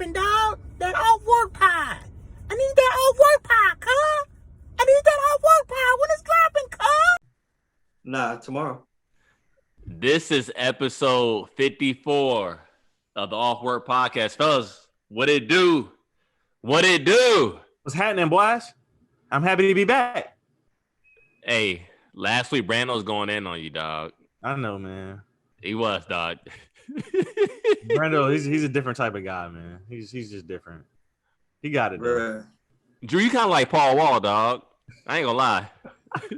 dropping, dog. That off-work pie. I need that off-work pie, cuz. I need that off-work pie. When it's dropping, cuz. Nah, tomorrow. This is episode 54 of the Off Work Podcast. Fellas, what it do? What it do? What's happening, boys? I'm happy to be back. Hey, last week Brando was going in on you, dog. I know, man. He was, dog. Brando, he's a different type of guy, man. He's just different. He got it, Bruh. Drew, you kind of like Paul Wall, dog. I ain't gonna lie.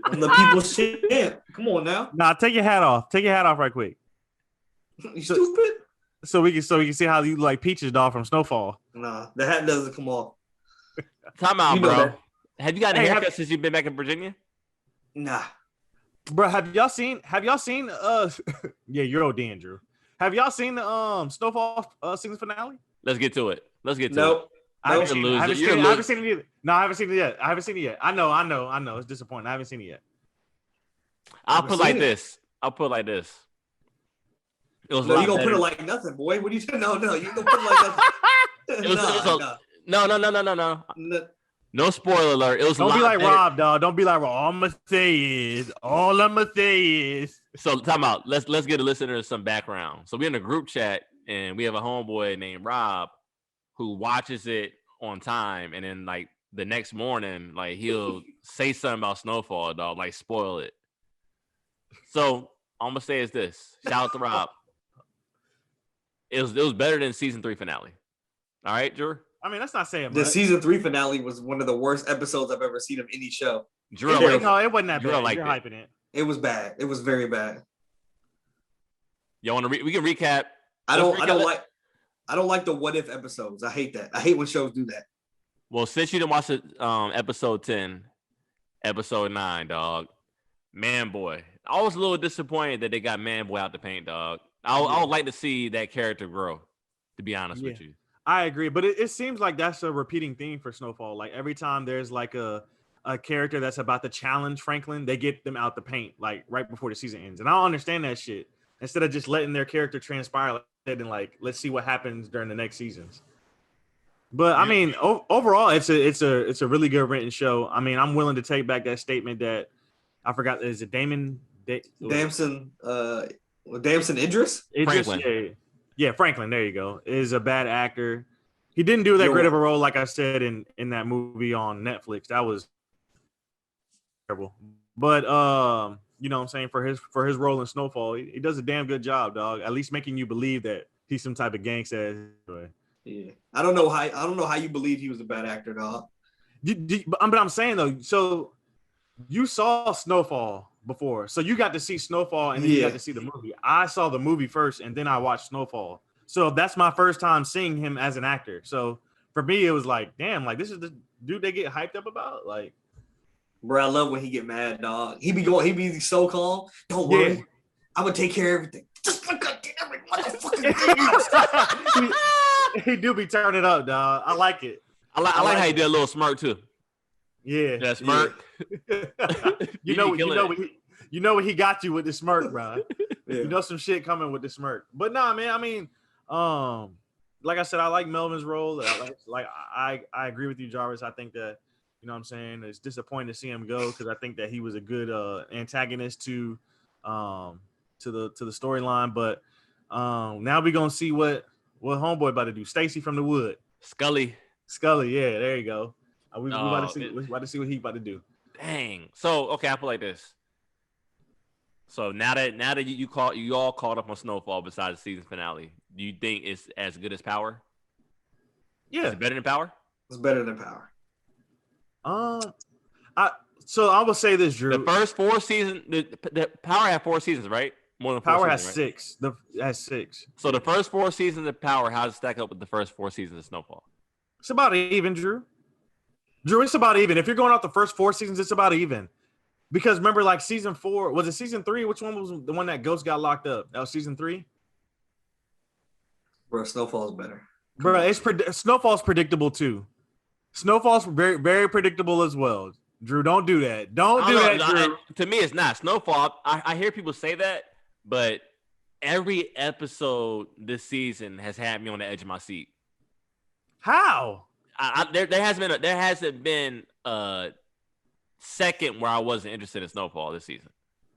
I'm the people's shit. Come on now. Nah, take your hat off. Take your hat off right quick. You stupid? So we can see how you like Peaches, dog, from Snowfall. Nah, the hat doesn't come off. Time out, You know bro. that. Have you got a haircut since you've been back in Virginia? Nah. Bro, have y'all seen yeah, you're OD, Drew. Have y'all seen the Snowfall season finale? Let's get to it. Nope. I haven't You're a seen loser. it. I haven't seen it either. No, I haven't seen it yet. I know. It's disappointing. I haven't seen it yet. I'll put it like this. It was No, a you lot gonna put better. it like nothing, boy. What are you saying? No, you gonna put it like nothing. No. No spoiler alert. It was Don't a lot be like better. Rob, dog. Don't be like Rob. All I'm gonna say is. So time out. Let's get the listeners some background. So we're in a group chat and we have a homeboy named Rob who watches it on time, and then like the next morning, like he'll say something about Snowfall, dog, like spoil it. So all I'm gonna say is this. Shout out to Rob. It was better than season 3 finale. All right, Drew? I mean, that's not saying The much. season 3 finale was one of the worst episodes I've ever seen of any show. Drew, Yeah. No, it wasn't that Drew bad. liked You're it. hyping it. It was bad. It was very bad. y'all want to we can recap. I Let's don't recap I don't like the what if episodes. I hate that. I hate when shows do that. Well, since you didn't watch it, episode 10, episode 9, dog, Man Boy. I was a little disappointed that they got Man Boy out the paint, dog. I would like to see that character grow, to be honest with you. I agree, but it seems like that's a repeating theme for Snowfall. Like every time there's like a character that's about to challenge Franklin, they get them out the paint like right before the season ends. And I don't understand that shit. Instead of just letting their character transpire and like let's see what happens during the next seasons. But I mean, overall, it's a really good written show. I mean, I'm willing to take back that statement that I forgot. Is it Damson Idris? Franklin. Yeah, Franklin. There you go. Is a bad actor. He didn't do that great of a role, like I said in that movie on Netflix. That was terrible. But you know what I'm saying, for his role in Snowfall, he does a damn good job, dog. At least making you believe that he's some type of gangster. Yeah. I don't know how you believe he was a bad actor, dog. But I'm saying though, so you saw Snowfall before, so you got to see Snowfall and then you got to see the movie. I saw the movie first and then I watched Snowfall. So that's my first time seeing him as an actor. So for me, it was like, damn, like this is the dude they get hyped up about. Like, Bro, I love when he get mad, dog. He be so calm. Don't worry. Yeah. I'm gonna take care of everything. Just fucking get every motherfucking thing. he do be turning up, dog. I like it. I like how you did a little smirk too. Yeah, That smirk. you know what he got you with the smirk, bro. Yeah. You know some shit coming with the smirk. But nah, man. I mean, like I said, I like Melvin's role. I agree with you, Jarvis. I think that, you know what I'm saying, it's disappointing to see him go because I think that he was a good antagonist to the storyline. But now we're gonna see what homeboy about to do. Stacy from the Wood. Scully, yeah, there you go. We about to see what he about to do. dang. So okay, I feel like this. So now that you all caught up on Snowfall besides the season finale, do you think it's as good as Power? Yeah, Is it better than Power? It's better than Power. So I will say this, Drew. The first 4 seasons, the Power had 4 seasons, right? More than 4 Power has seasons, right? 6. Has 6. So the first 4 seasons of Power, how does it stack up with the first 4 seasons of Snowfall? It's about even, Drew. It's about even. If you're going off the first 4 seasons, it's about even. Because remember, like season 4, was it season 3? Which one was the one that Ghost got locked up? That was season 3. Bro, Snowfall's better. Bro, Snowfall's predictable too. Snowfall's very, very predictable as well. Drew, don't do that. Don't do that, Drew. To me, it's not. Snowfall, I hear people say that, but every episode this season has had me on the edge of my seat. How? There hasn't been a second where I wasn't interested in Snowfall this season.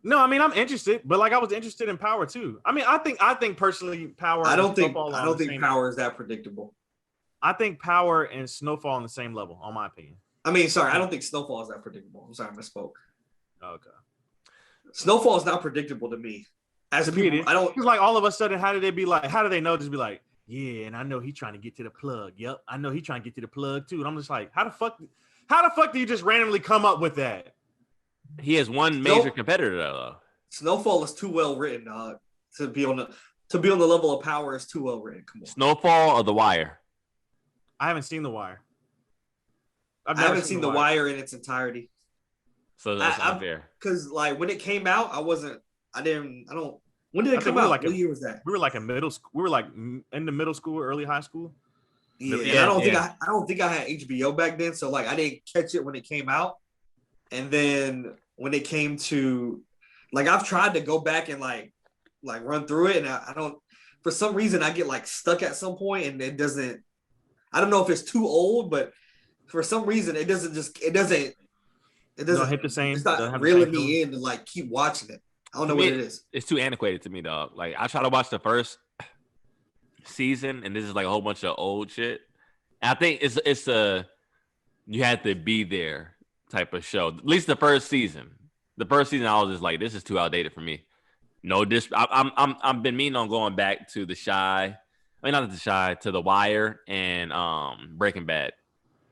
No, I mean I'm interested, but like I was interested in Power too. I mean, I think personally, Power. I don't think Power is that predictable. I think Power and Snowfall on the same level, on my opinion. I mean, sorry, I don't think Snowfall is that predictable. I'm sorry, I misspoke. Okay. Snowfall is not predictable to me. As people, I don't. It's like all of a sudden, how do they know? Just be like, yeah, and I know he's trying to get to the plug. Yep, I know he's trying to get to the plug too. And I'm just like, how the fuck do you just randomly come up with that? He has one major competitor though. Snowfall is too well written, to be on the level of Power is too well written. Come on. Snowfall or The Wire? I haven't seen The Wire. I haven't seen The Wire in its entirety. So that's unfair. Because like when it came out, when did it come out? What year was that? We were like in middle school. We were like in the middle school, early high school. Yeah, I don't think I had HBO back then, so like I didn't catch it when it came out. And then when it came to, like, I've tried to go back and like run through it, and I don't. For some reason, I get like stuck at some point, and it doesn't. I don't know if it's too old, but for some reason, it doesn't hit the same. It's not reeling me in to like keep watching it. I don't know what it is. It's too antiquated to me, dog. Like I try to watch the first season, and this is like a whole bunch of old shit. And I think it's a you had to be there type of show. At least the first season. The first season, I was just like, this is too outdated for me. No, I've been meaning on going back to The Chi. I mean, not The Chi, to The Wire and Breaking Bad.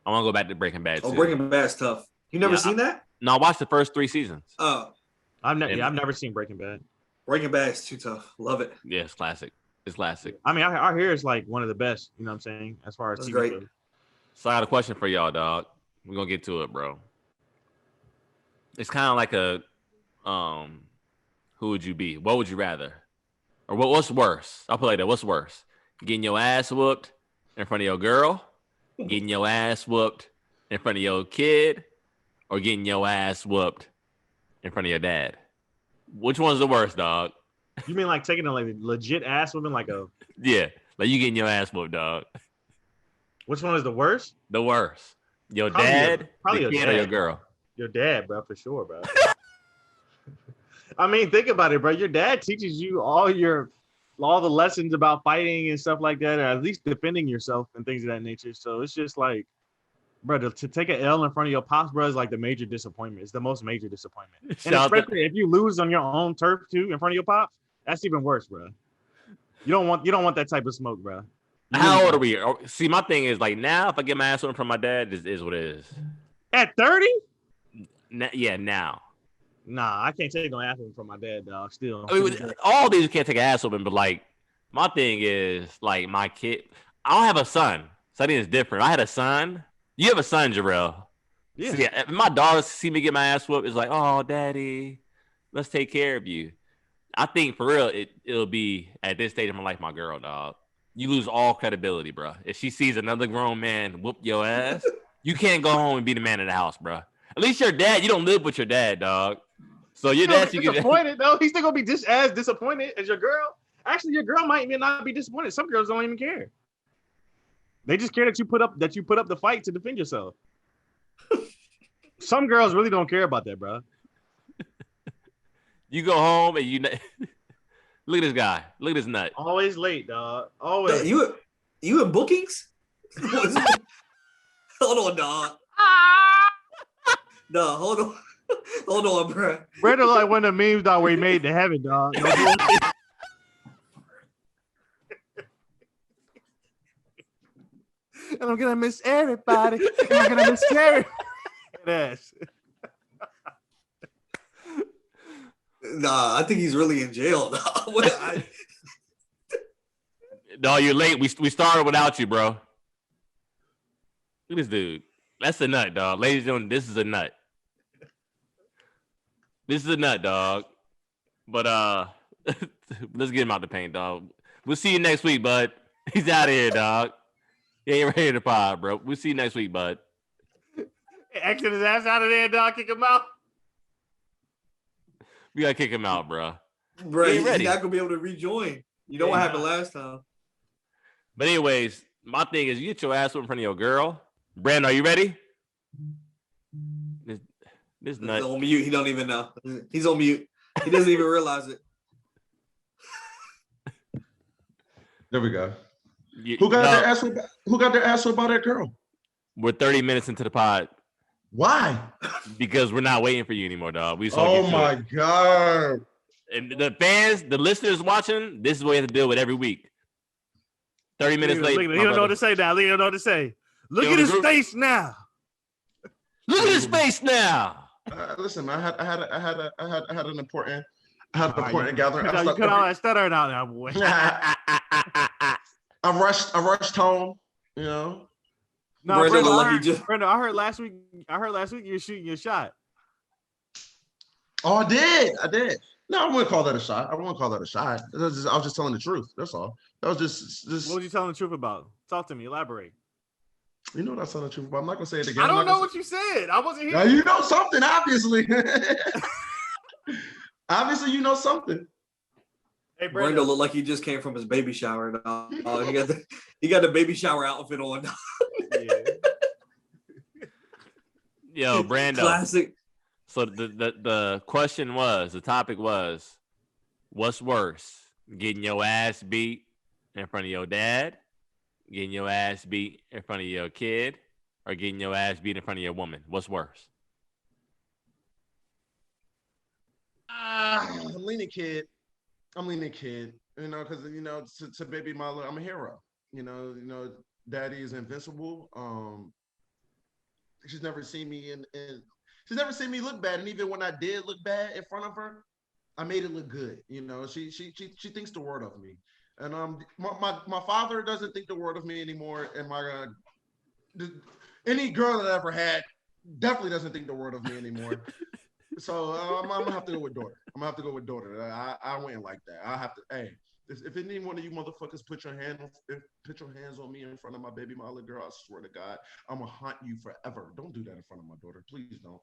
I want to go back to Breaking Bad too. Oh, Breaking Bad's tough. You never seen that? No, I watched the first 3 seasons. Oh, I've never seen Breaking Bad. Breaking Bad is too tough. Love it. Yeah, it's classic. It's classic. I mean, I hear it's like one of the best. You know what I'm saying? As far as That's TV great. goes. So I got a question for y'all, dog. We're gonna get to it, bro. It's kind of like a who would you be? What would you rather? Or what's worse? I'll put it like that. What's worse? Getting your ass whooped in front of your girl, getting your ass whooped in front of your kid, or getting your ass whooped in front of your dad? Which one's the worst, dog? You mean like taking a like legit ass whooping, like a Yeah, like you getting your ass whooped, dog. Which one is the worst? The worst. Your Probably dad, probably your kid, or your girl? Your dad, bro, for sure, bro. I mean, think about it, bro. Your dad teaches you all the lessons about fighting and stuff like that, or at least defending yourself and things of that nature. So it's just like, bro, to take an L in front of your pops, bro, is like the major disappointment. It's the most major disappointment. And especially if you lose on your own turf too in front of your pops, that's even worse, bro. You don't want that type of smoke, bro. How old are we? See, my thing is like now, if I get my ass whooped from my dad, this is what it is. At 30? Yeah, now. Nah, I can't take no ass whooping from my dad, dog. Still, I mean, all these can't take an ass whooping, but like my thing is like my kid. I don't have a son, so I think it's different. I had a son. You have a son, Jorel. Yeah. So, yeah. If my daughters see me get my ass whooped, it's like, oh, daddy, let's take care of you. I think for real, it'll be at this stage of my life, my girl, dog. You lose all credibility, bro. If she sees another grown man whoop your ass, you can't go home and be the man of the house, bro. At least your dad, you don't live with your dad, dog. So your dad, disappointed though. He's still gonna be just as disappointed as your girl. Actually, your girl might even not be disappointed. Some girls don't even care. They just care that you put up the fight to defend yourself. Some girls really don't care about that, bro. You go home and you look at this guy. Look at this nut. Always late, dog. Always. You in bookings? Hold on, dog. No, hold on. Hold on, bro. Brando like one of the memes, dog, where he made it to heaven, dog. No and I'm gonna miss everybody. And I'm gonna miss everybody. Nah, I think he's really in jail. No, you're late. We started without you, bro. Look at this dude. That's a nut, dog. Ladies and gentlemen, this is a nut. This is a nut, dog. But let's get him out the paint, dog. We'll see you next week, bud. He's out of here, dog. He ain't ready to pod, bro. We'll see you next week, bud. Exit his ass out of there, dog. Kick him out. We gotta kick him out, bro. Bro, he's not gonna be able to rejoin. You know what happened last time. But anyways, My thing is, you get your ass in front of your girl. Brandon, are you ready? This nut. He's on mute. He don't even know. He's on mute. He doesn't even realize it. There we go. Who got their ass? Who got their ass about that girl? We're 30 minutes into the pod. Why? Because we're not waiting for you anymore, dog. Oh my god! And the fans, the listeners watching, this is what we have to deal with every week. 30 minutes later. He don't know what to say now. He don't know what to say. Look at his face now. Look at his face now. Listen, man, I had an important gathering. You cut all that stuttering out now, boy. I rushed home. You know. No, Brenda, I heard last week you were shooting your shot. Oh, I did. No, I wouldn't call that a shot. I was just telling the truth. That's all. That was just. What was you telling the truth about? Talk to me. Elaborate. You know what I was telling the truth about. I'm not gonna say it again. I don't know what you said. I wasn't here. Now you know something, obviously. Obviously, you know something. Hey, Brando looked like he just came from his baby shower. He got the baby shower outfit on. Yo, Brando. Classic. So the question was, the topic was, what's worse, getting your ass beat in front of your dad, getting your ass beat in front of your kid, or getting your ass beat in front of your woman? What's worse? I'm leaning kid. You know, because to baby mama, I'm a hero. You know, daddy is invincible. She's never seen me she's never seen me look bad, and even when I did look bad in front of her, I made it look good. You know, she thinks the world of me, and my father doesn't think the world of me anymore, and my any girl that I ever had definitely doesn't think the world of me anymore. So I'm gonna have to go with daughter. I went like that. I have to. Hey, if any one of you motherfuckers put your hands on me in front of my baby mama girl, I swear to God, I'm gonna haunt you forever. Don't do that in front of my daughter. Please don't.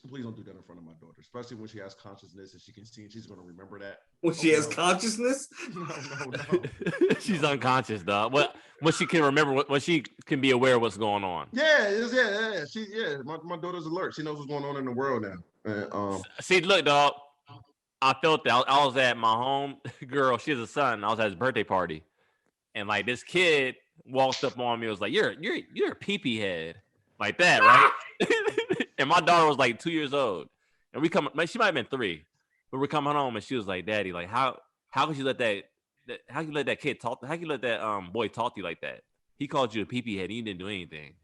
Please don't do that in front of my daughter, especially when she has consciousness and she can see and she's gonna remember that. When she has consciousness? No. She's unconscious, dog. What she can remember, what she can be aware of what's going on. Yeah. My daughter's alert. She knows what's going on in the world now. See, look, dog. I felt that I was at my home girl. She has a son. I was at his birthday party, and like this kid walked up on me. And was like, "You're a pee-pee head," like that, right? And my daughter was like 2 years old, and she might have been 3, but we're coming home, and she was like, "Daddy, like how could you let that how can you let that kid talk? How can you let that boy talk to you like that? He called you a pee-pee head, and you didn't do anything."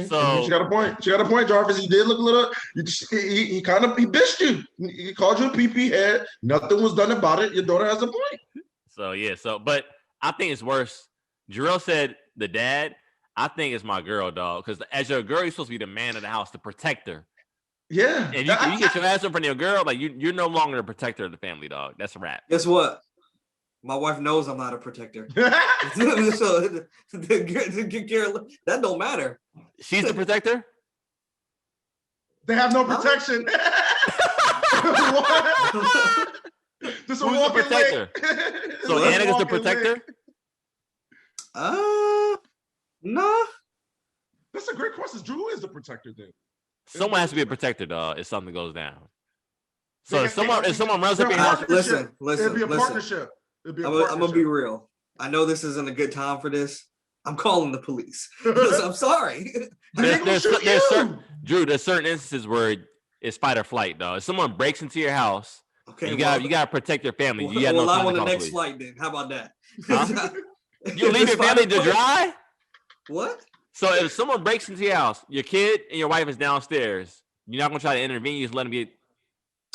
So she got a point, Jarvis. He did look a little. He bitched you. He called you a pee-pee head. Nothing was done about it. Your daughter has a point. But I think it's worse. Jorel said the dad. I think it's my girl, dog. Because as your girl, you're supposed to be the man of the house, the protector. Yeah. And you get your ass in front of your girl, like you're no longer the protector of the family, dog. That's a wrap. Guess what? My wife knows I'm not a protector. So that don't matter. She's the protector? They have no protection. Who's the protector? So Annika's the protector? No. That's a great question. Drew is the protector then. Someone has to be a protector, dog, if something goes down. So if someone runs up in your house. Listen. It'd be a partnership. I'm gonna be real. I know this isn't a good time for this. I'm calling the police. I'm sorry. There's certain instances where it's fight or flight, dog. If someone breaks into your house, okay, you gotta protect your family. I'm on the next flight then. How about that? Huh? You leave your family to dry? What? So if someone breaks into your house, your kid and your wife is downstairs, you're not gonna try to intervene. You just let them get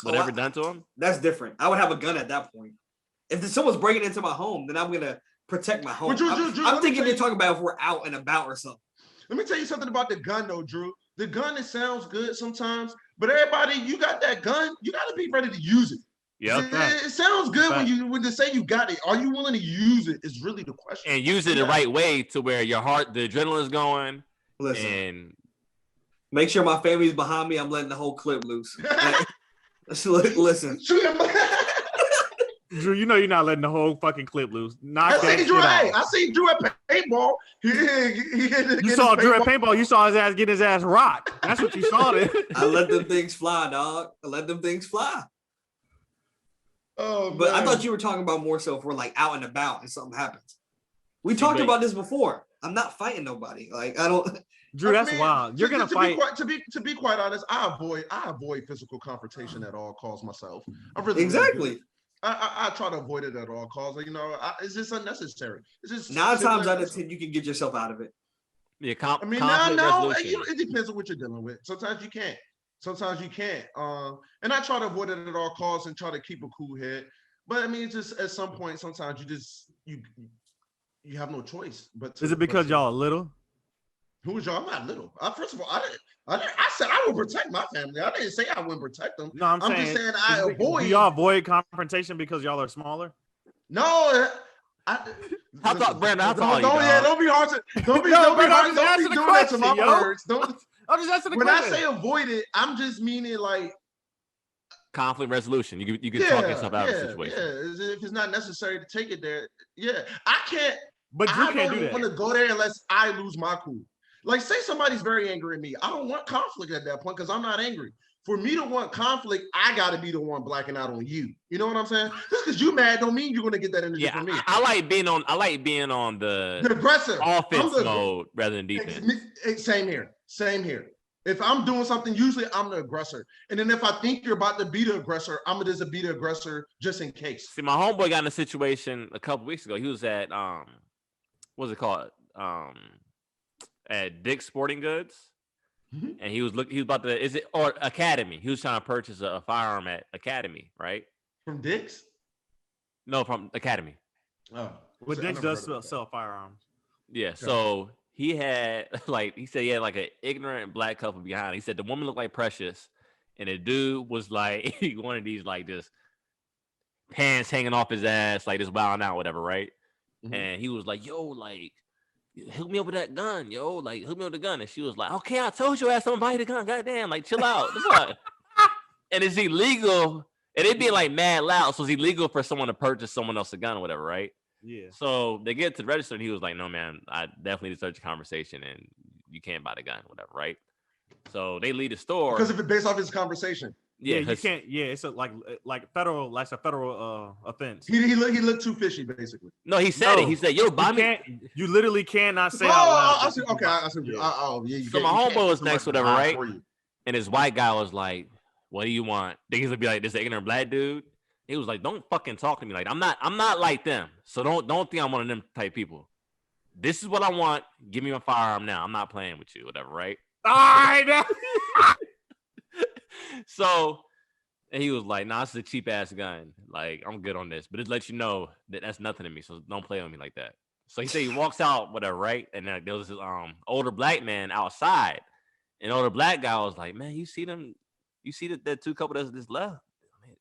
whatever done to them. That's different. I would have a gun at that point. If someone's breaking into my home, then I'm gonna protect my home. Drew, I'm thinking they're talking about if we're out and about or something. Let me tell you something about the gun, though, Drew. The gun, it sounds good sometimes, but everybody, you got that gun, you got to be ready to use it. Yeah, it sounds good when they say you got it. Are you willing to use it? Is really the question. And use it the right way to where your heart, the adrenaline is going. Listen, and make sure my family's behind me. I'm letting the whole clip loose. Listen. Drew, you know you're not letting the whole fucking clip loose. Knock I that seen shit Drew. off. Hey, I seen Drew at paintball. You saw Drew at paintball. You saw his ass get his ass rocked. That's what you saw there. I let them things fly, dog. I let them things fly. Oh, but man. I thought you were talking about more so if we're like out and about and something happens. We talked about this before. I'm not fighting nobody. Like I don't. Drew, that's wild. You're gonna fight. To be quite honest, I avoid physical confrontation at all costs myself. I really exactly. I try to avoid it at all costs. You know, it's just unnecessary. It's just 9 times out of 10 you can get yourself out of it. Yeah, I mean, no, it depends on what you're dealing with. Sometimes you can't. Sometimes you can't. And I try to avoid it at all costs and try to keep a cool head. But I mean, it's just at some point, sometimes you have no choice. But is it because y'all are little? Who is y'all? I'm not little. First of all, I said I would protect my family. I didn't say I wouldn't protect them. No, I'm just saying I avoid. Do y'all avoid confrontation because y'all are smaller? No. How tall, Brandon? How tall are you? Don't be hard to. Don't be doing that to my words. I'm just asking the when question. I say avoid it, I'm just meaning like conflict resolution. You can talk yourself out of the situation. Yeah, if it's not necessary to take it there, I can't. But Drew can't do that. I don't want to go there unless I lose my cool. Like, say somebody's very angry at me. I don't want conflict at that point because I'm not angry. For me to want conflict, I got to be the one blacking out on you. You know what I'm saying? Just because you mad don't mean you're going to get that energy from me. I like being on the aggressive offense mode rather than defense. Same here. If I'm doing something, usually I'm the aggressor. And then if I think you're about to be the aggressor, I'm going to be the aggressor just in case. See, my homeboy got in a situation a couple weeks ago. He was at what's it called? At Dick's Sporting Goods, and he was about to Academy. He was trying to purchase a firearm at Academy, right? From Dick's? No, from Academy. Oh, but Dick's does sell firearms. Yeah, so he had he said he had like an ignorant black couple behind. He said the woman looked like Precious, and the dude was like one of these like just pants hanging off his ass, like just wilding out, whatever, right? Mm-hmm. And he was like, "Yo, like, hook me up with that gun, yo. Like, hook me up with the gun." And she was like, "Okay, I told your ass I'm buy the gun. Goddamn, like, chill out." And it's illegal, and it being like mad loud. So it's illegal for someone to purchase someone else's gun or whatever, right? Yeah. So they get to the register, and he was like, "No, man, I definitely need to start the conversation, and you can't buy the gun, whatever, right?" So they leave the store because if it's based off his conversation. Yeah, you can't. Yeah, it's a federal, like a federal offense. He looked too fishy, basically. No, he said it. He said, "Yo, buy me." You literally cannot say. Okay, I see. So my homeboy was next, whatever, right? And his white guy was like, "What do you want?" Then he's gonna be like, "This ignorant black dude." He was like, "Don't fucking talk to me like I'm not like them. So don't think I'm one of them type people. This is what I want. Give me my firearm now. I'm not playing with you, whatever, right?" All right. So, and he was like, "Nah, this is a cheap ass gun. Like, I'm good on this, but it lets you know that that's nothing to me. So don't play with me like that." So he said he walks out, whatever, right? And then there was this older black man outside, and older black guy was like, "Man, you see them? You see that two couple that's just left? I mean,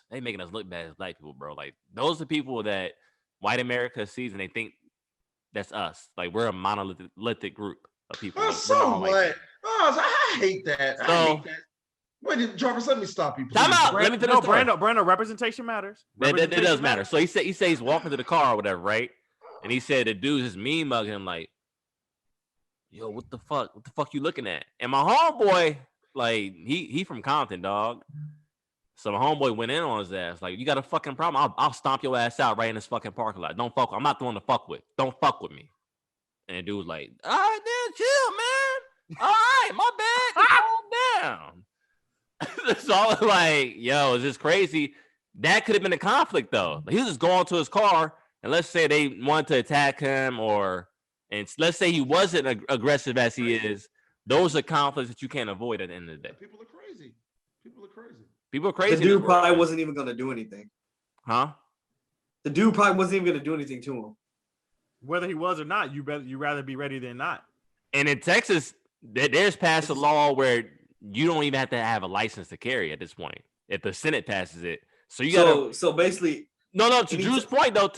they making us look bad as black people, bro. Like, those are people that white America sees, and they think that's us. Like, we're a monolithic group of people. So what? Like, I hate that. So, I hate that. Wait, Jarvis, let me stop you. Please. Time out. Let me finish. Brando, representation matters. It does matter. So he said he's walking to the car or whatever, right? And he said the dude is mean mugging him like, "Yo, what the fuck? What the fuck you looking at?" And my homeboy, like, he from Compton, dog. So my homeboy went in on his ass like, "You got a fucking problem? I'll stomp your ass out right in this fucking parking lot. Don't fuck with. I'm not the one to fuck with. Don't fuck with me." And the dude was like, "All right, then, chill, man. All right, my bad. Calm down." So I was like, "Yo, is this crazy?" That could have been a conflict, though. He was just going to his car, and let's say they wanted to attack him, and let's say he wasn't aggressive as he is. Those are conflicts that you can't avoid at the end of the day. People are crazy. The dude probably wasn't even going to do anything. Huh? The dude probably wasn't even going to do anything to him. Whether he was or not, you rather be ready than not. And in Texas, there's passed a law where you don't even have to have a license to carry at this point if the Senate passes it. So you gotta. So basically, no. To Drew's point, though,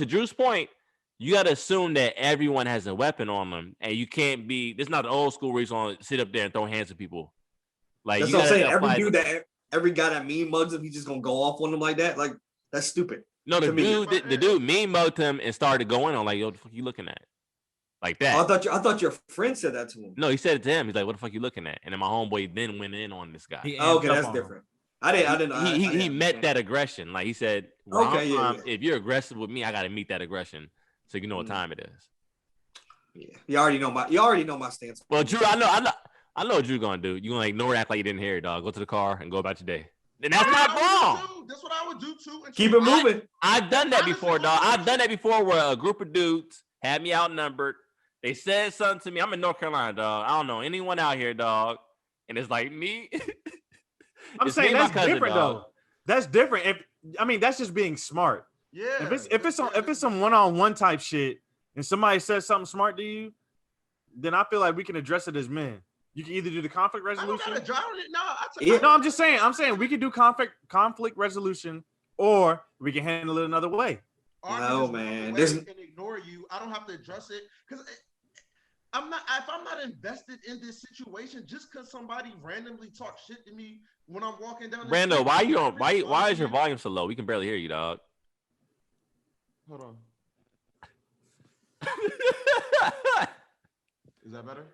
you gotta assume that everyone has a weapon on them, and you can't be. This is not the old school where you're gonna sit up there and throw hands at people. Like that's what I'm saying. Every guy that mean mugs him, he's just gonna go off on them like that. Like that's stupid. No, the To me. the dude memoed him and started going on like, "Yo, what the fuck you looking at?" Like that. Oh, I thought your friend said that to him. No, he said it to him. He's like, "What the fuck you looking at?" And then my homeboy then went in on this guy. Oh, okay, that's different. I didn't. He met that aggression. Like he said, if you're aggressive with me, I got to meet that aggression, so you know what time it is. Yeah, you already know my stance. Well, Drew, I know what Drew gonna do. You gonna ignore, act like you didn't hear it, dog. Go to the car and go about your day. And that's not wrong. That's what I would do too. Keep it moving. I've done that before, dog. I've done that before where a group of dudes had me outnumbered. They said something to me. I'm in North Carolina, dog. I don't know anyone out here, dog. And it's like me. I'm saying that's different, though. That's different. That's just being smart. Yeah. If it's some one-on-one type shit and somebody says something smart to you, then I feel like we can address it as men. You can either do the conflict resolution. No, I'm just saying. I'm saying we can do conflict resolution, or we can handle it another way. No, man. Can ignore you. I don't have to address it because I'm not. If I'm not invested in this situation, just because somebody randomly talks shit to me when I'm walking down. Brando, why is your volume so low? We can barely hear you, dog. Hold on. Is that better?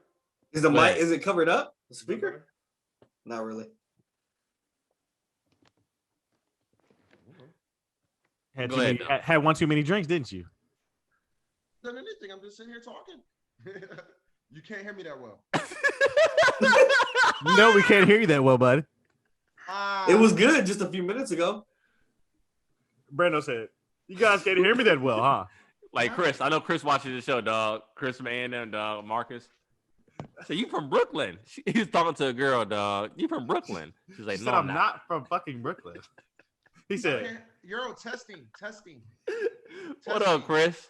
Is the mic? Is it covered up? The speaker? Not really. Had one too many drinks, didn't you? Done anything? I'm just sitting here talking. You can't hear me that well. No, we can't hear you that well, bud. It was good just a few minutes ago. Brando said, "You guys can't hear me that well, huh?" Like Chris, I know Chris watches the show, dog. Chris man and dog Marcus. So you from Brooklyn? He was talking to a girl, dog. You from Brooklyn? She's like, "No, I'm not from fucking Brooklyn." He said, "Euro testing." What up, Chris?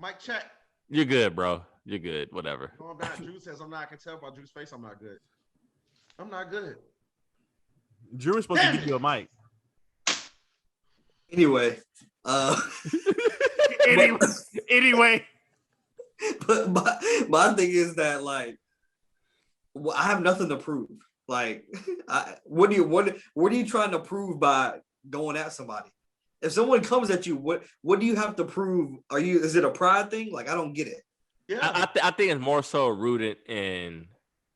Mic check. You're good, bro. You're good. Whatever. Going back, Drew says I'm not. I can tell by Drew's face I'm not good. I'm not good. Drew is supposed to give you a mic. Anyway. Anyway. But my thing is that, like, I have nothing to prove. Like, what are you trying to prove by going at somebody? If someone comes at you, what do you have to prove? Is it a pride thing? Like, I don't get it. Yeah, I think it's more so rooted in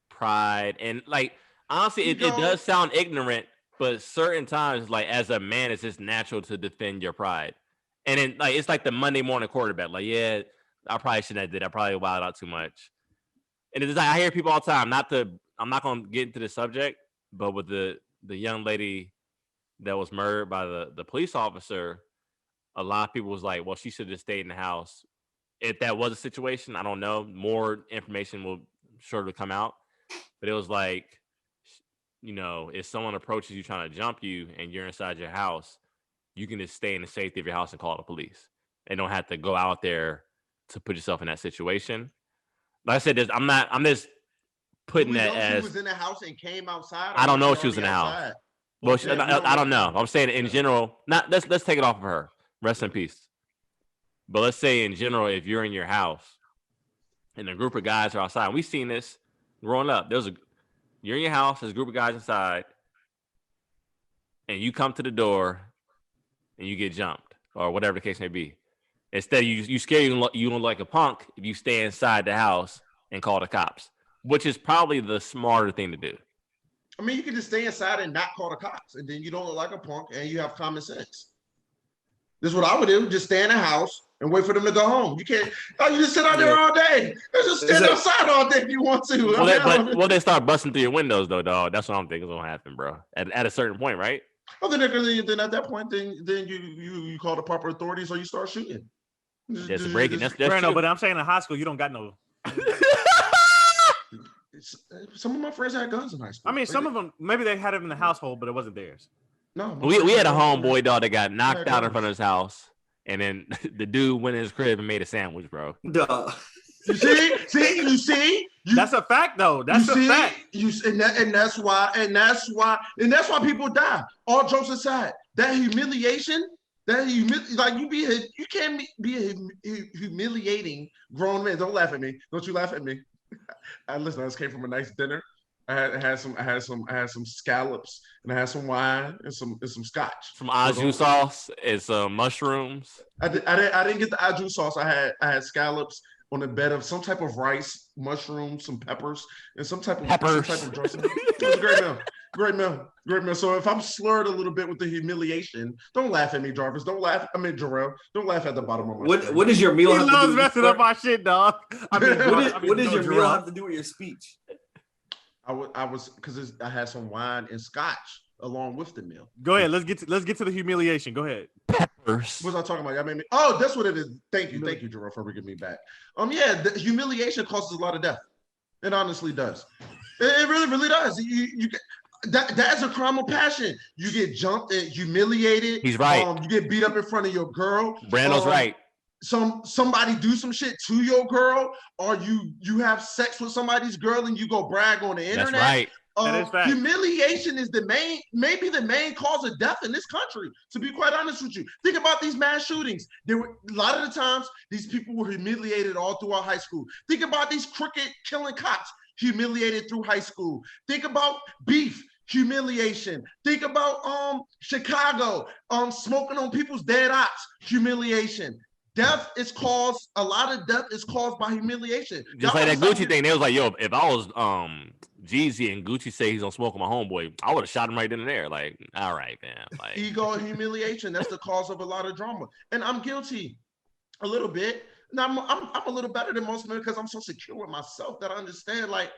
pride, and like honestly, it does sound ignorant, but certain times, like as a man, it's just natural to defend your pride, and then like it's like the Monday morning quarterback. Like, yeah, I probably shouldn't have did. I probably wilded out too much, and it's like I hear people all the time. I'm not gonna get into the subject, but with the young lady that was murdered by the police officer, a lot of people was like, well, she should have stayed in the house. If that was a situation, I don't know. More information will sure to come out. But it was like, you know, if someone approaches you trying to jump you and you're inside your house, you can just stay in the safety of your house and call the police. And don't have to go out there to put yourself in that situation. Like I said, I'm just putting that as she was in the house and came outside. I don't know if she was in the house. Well, I don't know. I'm saying in general. Let's take it off of her. Rest in peace. But let's say in general, if you're in your house and a group of guys are outside, we've seen this growing up. You're in your house, there's a group of guys inside, and you come to the door and you get jumped or whatever the case may be. Instead, you scare you look like a punk if you stay inside the house and call the cops, which is probably the smarter thing to do. I mean, you can just stay inside and not call the cops, and then you don't look like a punk and you have common sense. This is what I would do. Just stay in the house and wait for them to go home. You can't. Oh, you just sit out there all day. Just stand outside all day if you want to. Well, they start busting through your windows, though, dog. That's what I'm thinking is gonna happen, bro. At a certain point, right? Well, then at that point, then you call the proper authorities or you start shooting. That's a breaking. That's no, but I'm saying in high school you don't got no. Some of my friends had guns in high school. I mean, some of them maybe they had it in the household, but it wasn't theirs. No, we had a homeboy dog that got knocked out in front of his house, and then the dude went in his crib and made a sandwich, bro. Duh. You see? That's a fact, though. That's a fact. And that's why people die. All jokes aside, that humiliation, you can't be humiliating grown men. Don't laugh at me. Don't you laugh at me. Listen, I just came from a nice dinner. I had some scallops, and I had some wine and some scotch. Some au jus sauce and some mushrooms. I didn't get the au jus sauce. I had scallops on a bed of some type of rice, mushrooms, some peppers, and some type of dressing. It was a great meal. Great meal. So if I'm slurred a little bit with the humiliation, don't laugh at me, Jarvis. Don't laugh. I mean, Jarrell. Don't laugh at the bottom of my screen. What does your meal have to do with messing up my shit, dog. what does your meal have to do with your speech? I was because I had some wine and scotch along with the meal. Go ahead. Let's get to the humiliation. Go ahead. Peppers. What was I talking about? Y'all made me. Oh, that's what it is. Thank you, Jorel, for bringing me back. Yeah, the humiliation causes a lot of death. It honestly does. It really, really does. That's a crime of passion. You get jumped and humiliated. He's right. You get beat up in front of your girl. Brando's right. Somebody do some shit to your girl, or you have sex with somebody's girl and you go brag on the internet. That's right. That is fact. Humiliation is maybe the main cause of death in this country. To be quite honest with you, think about these mass shootings. A lot of the times these people were humiliated all throughout high school. Think about these crooked killing cops, humiliated through high school. Think about beef. Humiliation. Think about Chicago, smoking on people's dead ops. Humiliation. A lot of death is caused by humiliation. Just like that Gucci thing, they was like, yo, if I was Jeezy and Gucci say he's gonna smoke with my homeboy, I would have shot him right then and there. Like, all right, man. Like, ego and humiliation, that's the cause of a lot of drama. And I'm guilty a little bit. Now I'm a little better than most men because I'm so secure with myself that I understand, like,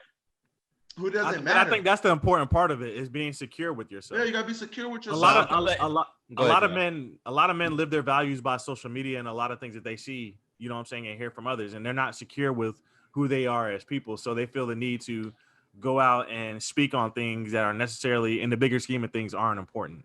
who doesn't matter. I think that's the important part of it, is being secure with yourself. Yeah, you gotta be secure with yourself. A lot of men live their values by social media and a lot of things that they see, you know what I'm saying, and hear from others, and they're not secure with who they are as people. So they feel the need to go out and speak on things that are necessarily, in the bigger scheme of things, aren't important.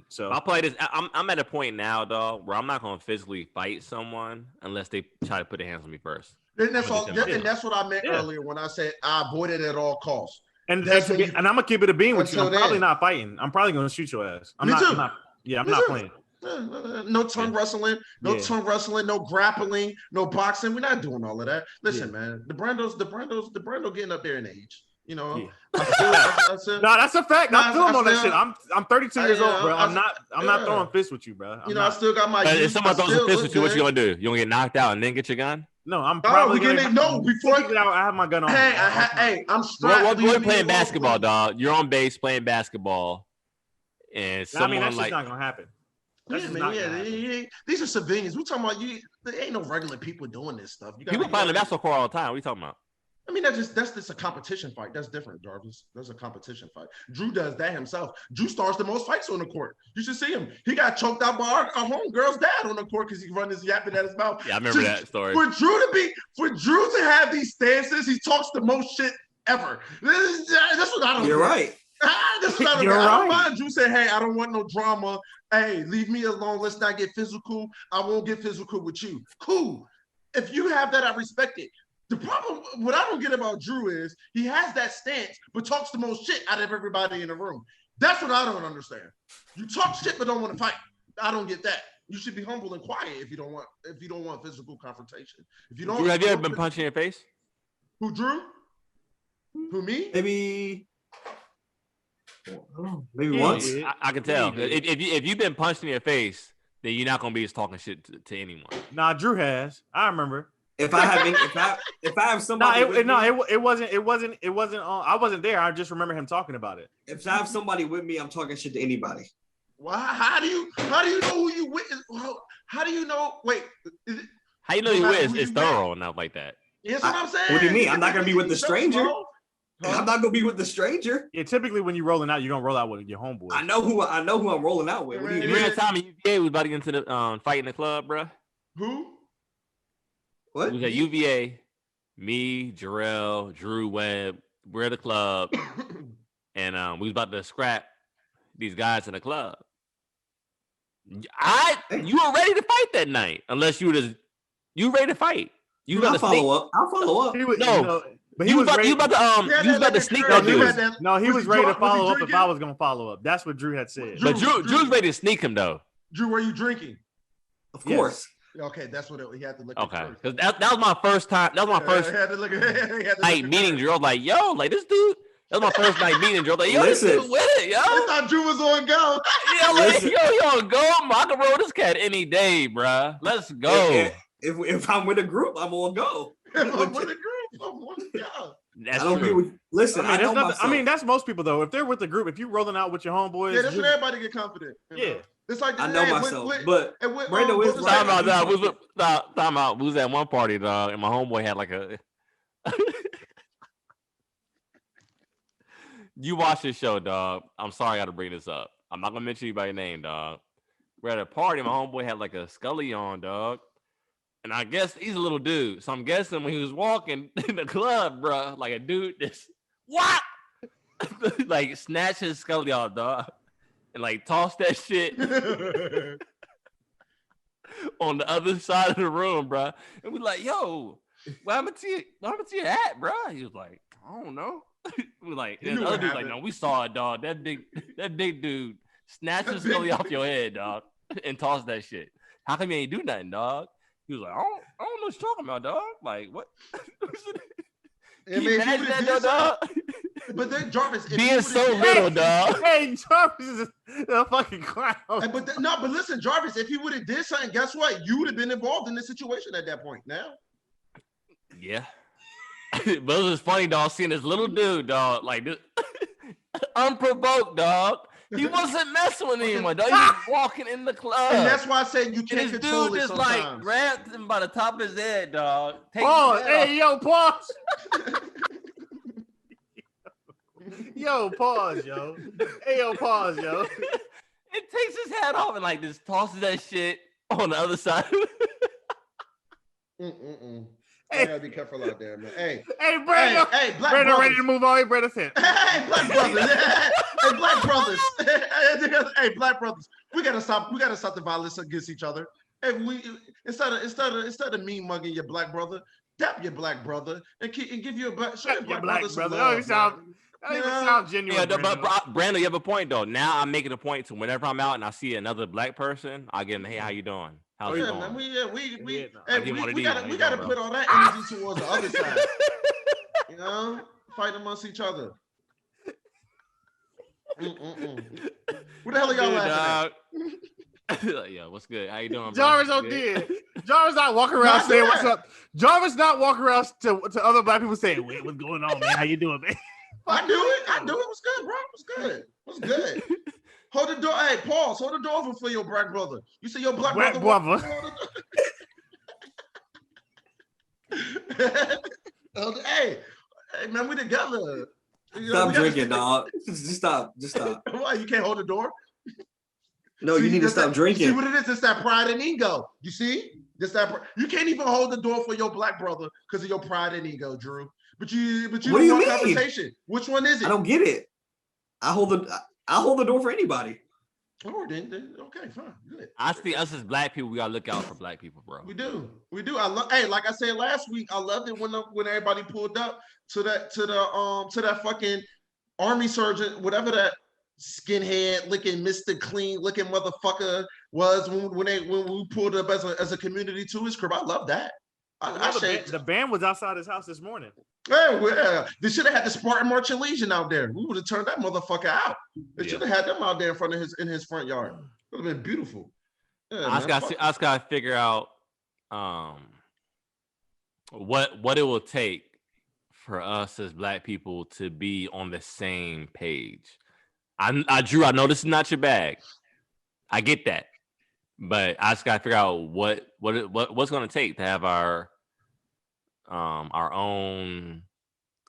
So I'll play this. I'm at a point now, dog, where I'm not gonna physically fight someone unless they try to put their hands on me first. And that's what I meant earlier when I said I avoid it at all costs. And I'm gonna keep it a bean with you. I'm probably not fighting. I'm probably gonna shoot your ass. I'm not playing. No tongue wrestling, no grappling, no boxing. We're not doing all of that. Listen, man, the Brando getting up there in age. You know, no, that's a fact. I'm feeling on that shit. I'm 32 years old, bro. I'm not throwing fists with you, bro. I still got my. If someone throws a fist with you, what you gonna do? You gonna get knocked out and then get your gun? No, I'm probably before I have my gun on. Hey, I'm strapped. We're playing basketball, dog. You're on base playing basketball, and someone that's just not gonna happen. These are civilians. We talking about you. There ain't no regular people doing this stuff. People playing the basketball court all the time. What are you talking about? I mean, that's just a competition fight. That's different, Jarvis. That's a competition fight. Drew does that himself. Drew starts the most fights on the court. You should see him. He got choked out by our homegirl's dad on the court because he run his yapping at his mouth. Yeah, I remember that story. For Drew to have these stances, he talks the most shit ever. That's what I don't. You're right. That's what I don't. I don't mind Drew saying, "Hey, I don't want no drama. Hey, leave me alone. Let's not get physical. I won't get physical with you." Cool. If you have that, I respect it. The problem, what I don't get about Drew is he has that stance, but talks the most shit out of everybody in the room. That's what I don't understand. You talk shit, but don't want to fight. I don't get that. You should be humble and quiet if you don't want physical confrontation. If you don't, Drew, have you ever been punched in your face? Who, Drew? Who, me? Maybe once. I can tell. If you've been punched in your face, then you're not gonna be just talking shit to anyone. Nah, Drew has. I remember. If I have somebody, it wasn't. I wasn't there. I just remember him talking about it. If I have somebody with me, I'm talking shit to anybody. Well, how do you know who you with? How do you know? Wait, how you know who is thorough enough like that? That's what I'm saying. What do you mean? I'm not gonna be with the stranger. I'm not gonna be with the stranger. Yeah, typically when you're rolling out, you're gonna roll out with your homeboy. I know who I'm rolling out with. What do you remember that time UVA was about to get into the fight in the club, bro? Who? What? It was at UVA, me, Jorel, Drew, Webb. We're at the club, and we was about to scrap these guys in the club. You were ready to fight that night, unless you were ready to fight. I'll follow up. But he was about to sneak that dude. No, he was ready to follow up if I was gonna follow up. That's what Drew had said. But Drew's ready to sneak him though. Drew, were you drinking? Of course. Okay, that's what he had to look. Okay, because that was my first time. That was my first he had to look at meeting Drew. I was like, yo, like this dude. That was my first night meeting Drew. Like, yo, this Listen. dude with it, yo. I thought Drew was on go. Yeah, like, Listen. yo, go. I can roll this cat any day, bruh. Let's go. If I'm with a group, I'm on go. If I'm with a group, I'm on go. That's I don't true. get what, listen, I know myself. that's most people though. If they're with the group, if you rolling out with your homeboys, Yeah, that's when everybody get confident. Yeah. It's like I know myself, but Brando is Time right. out, time out. We was at one party, dog, and my homeboy had like a. You watch this show, dog. I'm sorry I got to bring this up. I'm not gonna mention you by your name, dog. We're at a party. My homeboy had like a Scully on, dog. And I guess he's a little dude. So I'm guessing when he was walking in the club, bro, like a dude just what? Like snatch his Scully off, dog. And like toss that shit on the other side of the room, bro. And we're like, yo, what happened to your hat, bro? He was like, I don't know. We're like, and the other dude's like, no, we saw it, dog. That big dude snatched his Scully off your head, dog, and tossed that shit. How come you ain't do nothing, dog? He was like, I don't know what you're talking about, dog. Like, what? Can you imagine that, though, dog? But then Jarvis, being so little, dog. Hey, Jarvis is a fucking clown. But listen, Jarvis, if he would have did something, guess what? You would have been involved in the situation at that point. Now, yeah. But it was funny, dog, seeing this little dude, dog, like this, unprovoked, dog. He wasn't messing with anyone, dog. He was walking in the club. and that's why I said you can't And this control dude it just sometimes. like grabbed him by the top of his head, dog. Pause. Hey, yo, pause. Yo, pause, yo. Hey, yo, pause, yo. It takes his hat off and like just tosses that shit on the other side. I gotta be careful out there, man. Hey, Brando. Hey, Black Brando brothers. ready to move on. Hey, Brando said. Hey, Black brothers. Hey, Black brothers. Hey, Black brothers. We gotta stop the violence against each other. And we instead of me mugging your Black brother, dap your Black brother and give you a black. Show your Black brother. That don't sound genuine. Yeah, but Brando, you have a point though. Now I'm making a point to whenever I'm out and I see another Black person, I get, hey, how you doing? How's it going? Man, we we gotta put all that energy towards the other side. You know, fight amongst each other. What the hell are y'all laughing at? Yeah, what's good? How you doing, bro? Jarvis did. Jarvis not walking around saying what's up. Jarvis not walking around to other Black people saying, wait, what's going on, man? How you doing, man? I do it. What's good, bro? What's good? Hold the door. Hey, pause. Hold the door open for your Black brother. You say your Black brother. Hey, man, we together. Stop drinking, dog. Just stop. Why, you can't hold the door? No, you need to stop drinking. See what it is? It's that pride and ego. You see? You can't even hold the door for your Black brother because of your pride and ego, Drew. But you what do you want mean? conversation. Which one is it? I don't get it. I hold the door for anybody. Oh, then okay, fine, good. I think us as Black people, we gotta look out for Black people, bro. We do. Hey, like I said last week, I loved it when everybody pulled up to that fucking army sergeant, whatever that skinhead looking Mr. Clean looking motherfucker was when we pulled up as a community to his crib. I love that. The band was outside his house this morning. Hey, they should have had the Spartan Marching Legion out there. We would have turned that motherfucker out. They should have had them out there in front of his front yard. It would have been beautiful. Yeah, I just gotta figure out what it will take for us as Black people to be on the same page. Drew, I know this is not your bag. I get that. But I just gotta figure out what's gonna take to have our own,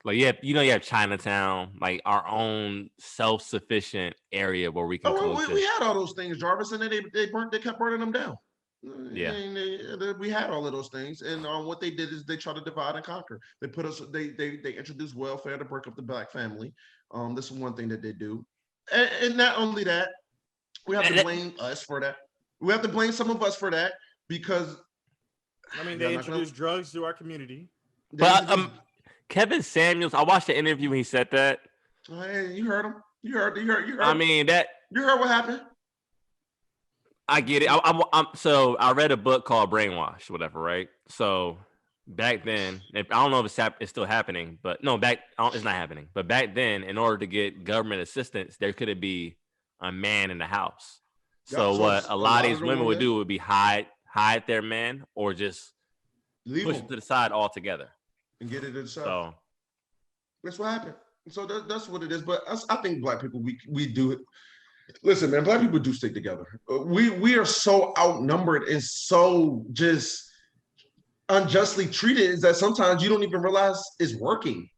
like, you have Chinatown, like our own self-sufficient area where we can. We had all those things, Jarvis, and then they kept burning them down. Yeah, we had all of those things, and what they did is they tried to divide and conquer. They introduced welfare to break up the Black family. This is one thing that they do, and not only that, we have to blame us for that. We have to blame some of us for that because they introduced drugs to our community. But Kevin Samuels, I watched the interview when he said that. Hey, you heard him. You heard. I mean that. You heard what happened. I get it. So I read a book called Brainwash, whatever, right? So back then, I don't know if it's still happening, but no, it's not happening. But back then, in order to get government assistance, there could be a man in the house. So what a lot of these women would do would be hide their man or just push them to the side altogether and get it itself. So that's what happened. So that's what it is. But I think black people, we do it. Listen, man, black people do stick together. We are so outnumbered and so just unjustly treated is that sometimes you don't even realize it's working.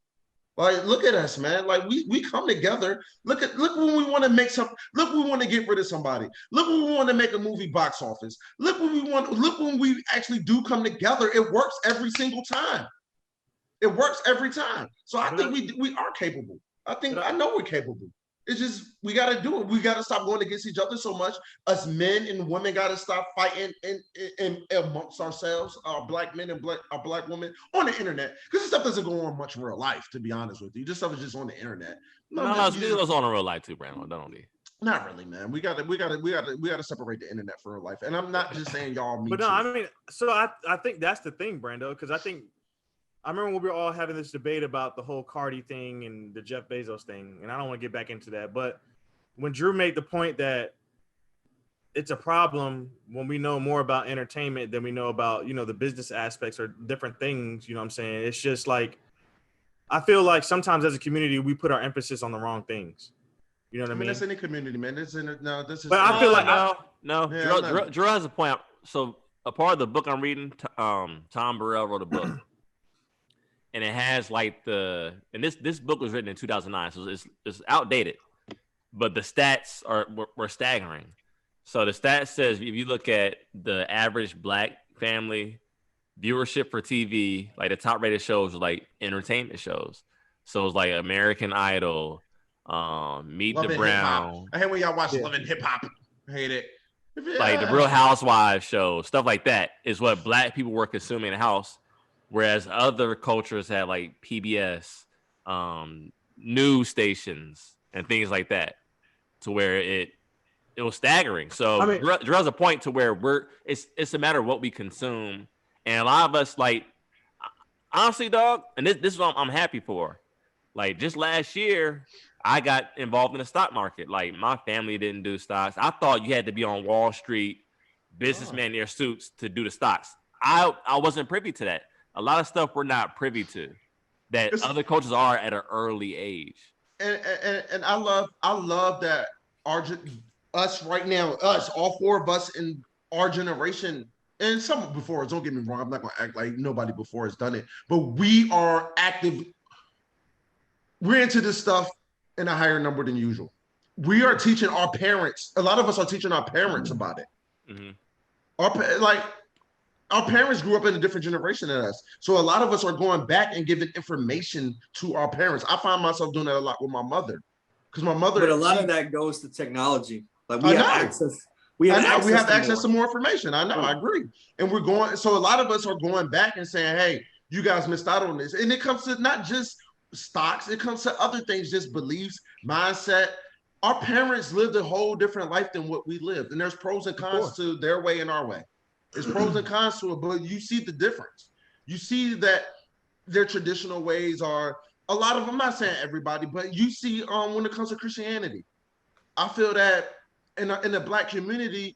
Like, look at us, man. Like we come together. Look when we want to make something. Look when we want to get rid of somebody. Look when we want to make a movie box office. Look when we actually do come together. It works every single time. It works every time. So I think we are capable. I know we're capable. It's just we got to do it. We got to stop going against each other so much. Us men and women got to stop fighting in amongst ourselves, our black men and our black women on the internet. Because this stuff doesn't go on much in real life, to be honest with you. This stuff is just on the internet. No, it goes on in real life too, Brandon. Don't they? Not really, man. We got to separate the internet from real life. And I'm not just saying y'all. But no, I mean, so I think that's the thing, Brando, because I remember when we were all having this debate about the whole Cardi thing and the Jeff Bezos thing, and I don't want to get back into that, but when Drew made the point that it's a problem when we know more about entertainment than we know about, the business aspects or different things, you know what I'm saying? It's just like, I feel like sometimes as a community, we put our emphasis on the wrong things. You know what I mean? That's any community, man. This is. But I feel like no. Drew has a point. So a part of the book I'm reading, Tom Burrell wrote a book. And it has this book was written in 2009, so it's outdated, but the stats were staggering. So the stats says if you look at the average black family viewership for TV, like the top rated shows are like entertainment shows. So it's like American Idol, Meet the Brown. I hate when y'all watch Love and Hip Hop. I hate it. Like the Real Housewives shows, stuff like that is what black people were consuming in the house. Whereas other cultures had like PBS, news stations, and things like that, to where it was staggering. So Drew has a point to where it's a matter of what we consume, and a lot of us, like, honestly, dog, and this is what I'm happy for. Like just last year, I got involved in the stock market. Like my family didn't do stocks. I thought you had to be on Wall Street, businessman in their suits to do the stocks. I wasn't privy to that. A lot of stuff we're not privy to that other cultures are at an early age. And I love that us right now, all four of us in our generation, and some before us, don't get me wrong, I'm not gonna act like nobody before has done it, but we are active. We're into this stuff in a higher number than usual. We are teaching our parents. A lot of us are teaching our parents about it. Mm-hmm. Our parents grew up in a different generation than us. So a lot of us are going back and giving information to our parents. I find myself doing that a lot with my mother. Because my mother. But a lot of that goes to technology. Like we have access. We have access to more information. I know, I agree. And so a lot of us are going back and saying, hey, you guys missed out on this. And it comes to not just stocks, it comes to other things, just beliefs, mindset. Our parents lived a whole different life than what we lived. And there's pros and cons to their way and our way. There's pros and cons to it, but you see the difference. You see that their traditional ways are a lot of them. I'm not saying everybody, but you see when it comes to Christianity, I feel that in the black community,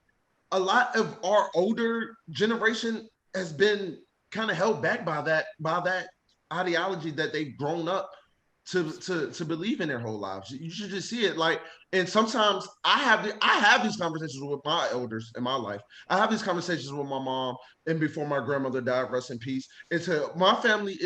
a lot of our older generation has been kind of held back by that ideology that they've grown up to believe in their whole lives. You should just see it and sometimes I have these conversations with my elders in my life. I have these conversations with my mom and before my grandmother died, rest in peace. My family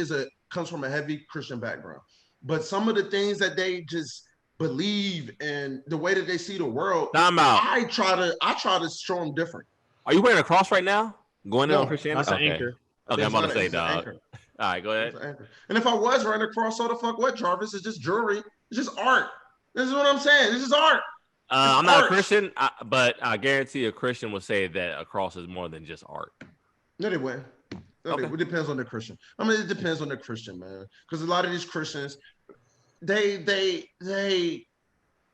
comes from a heavy Christian background, but some of the things that they just believe and the way that they see the world, I try to show them different. Are you wearing a cross right now? Going in on Christianity? That's an anchor. Okay, I'm about to say, dog. All right, go ahead. And if I was wearing a cross, so the fuck what, Jarvis? It's just jewelry. It's just art. This is what I'm saying. This is art. I'm not a Christian, but I guarantee a Christian will say that a cross is more than just art. No, they will. It depends on the Christian. I mean, it depends on the Christian, man. Because a lot of these Christians, they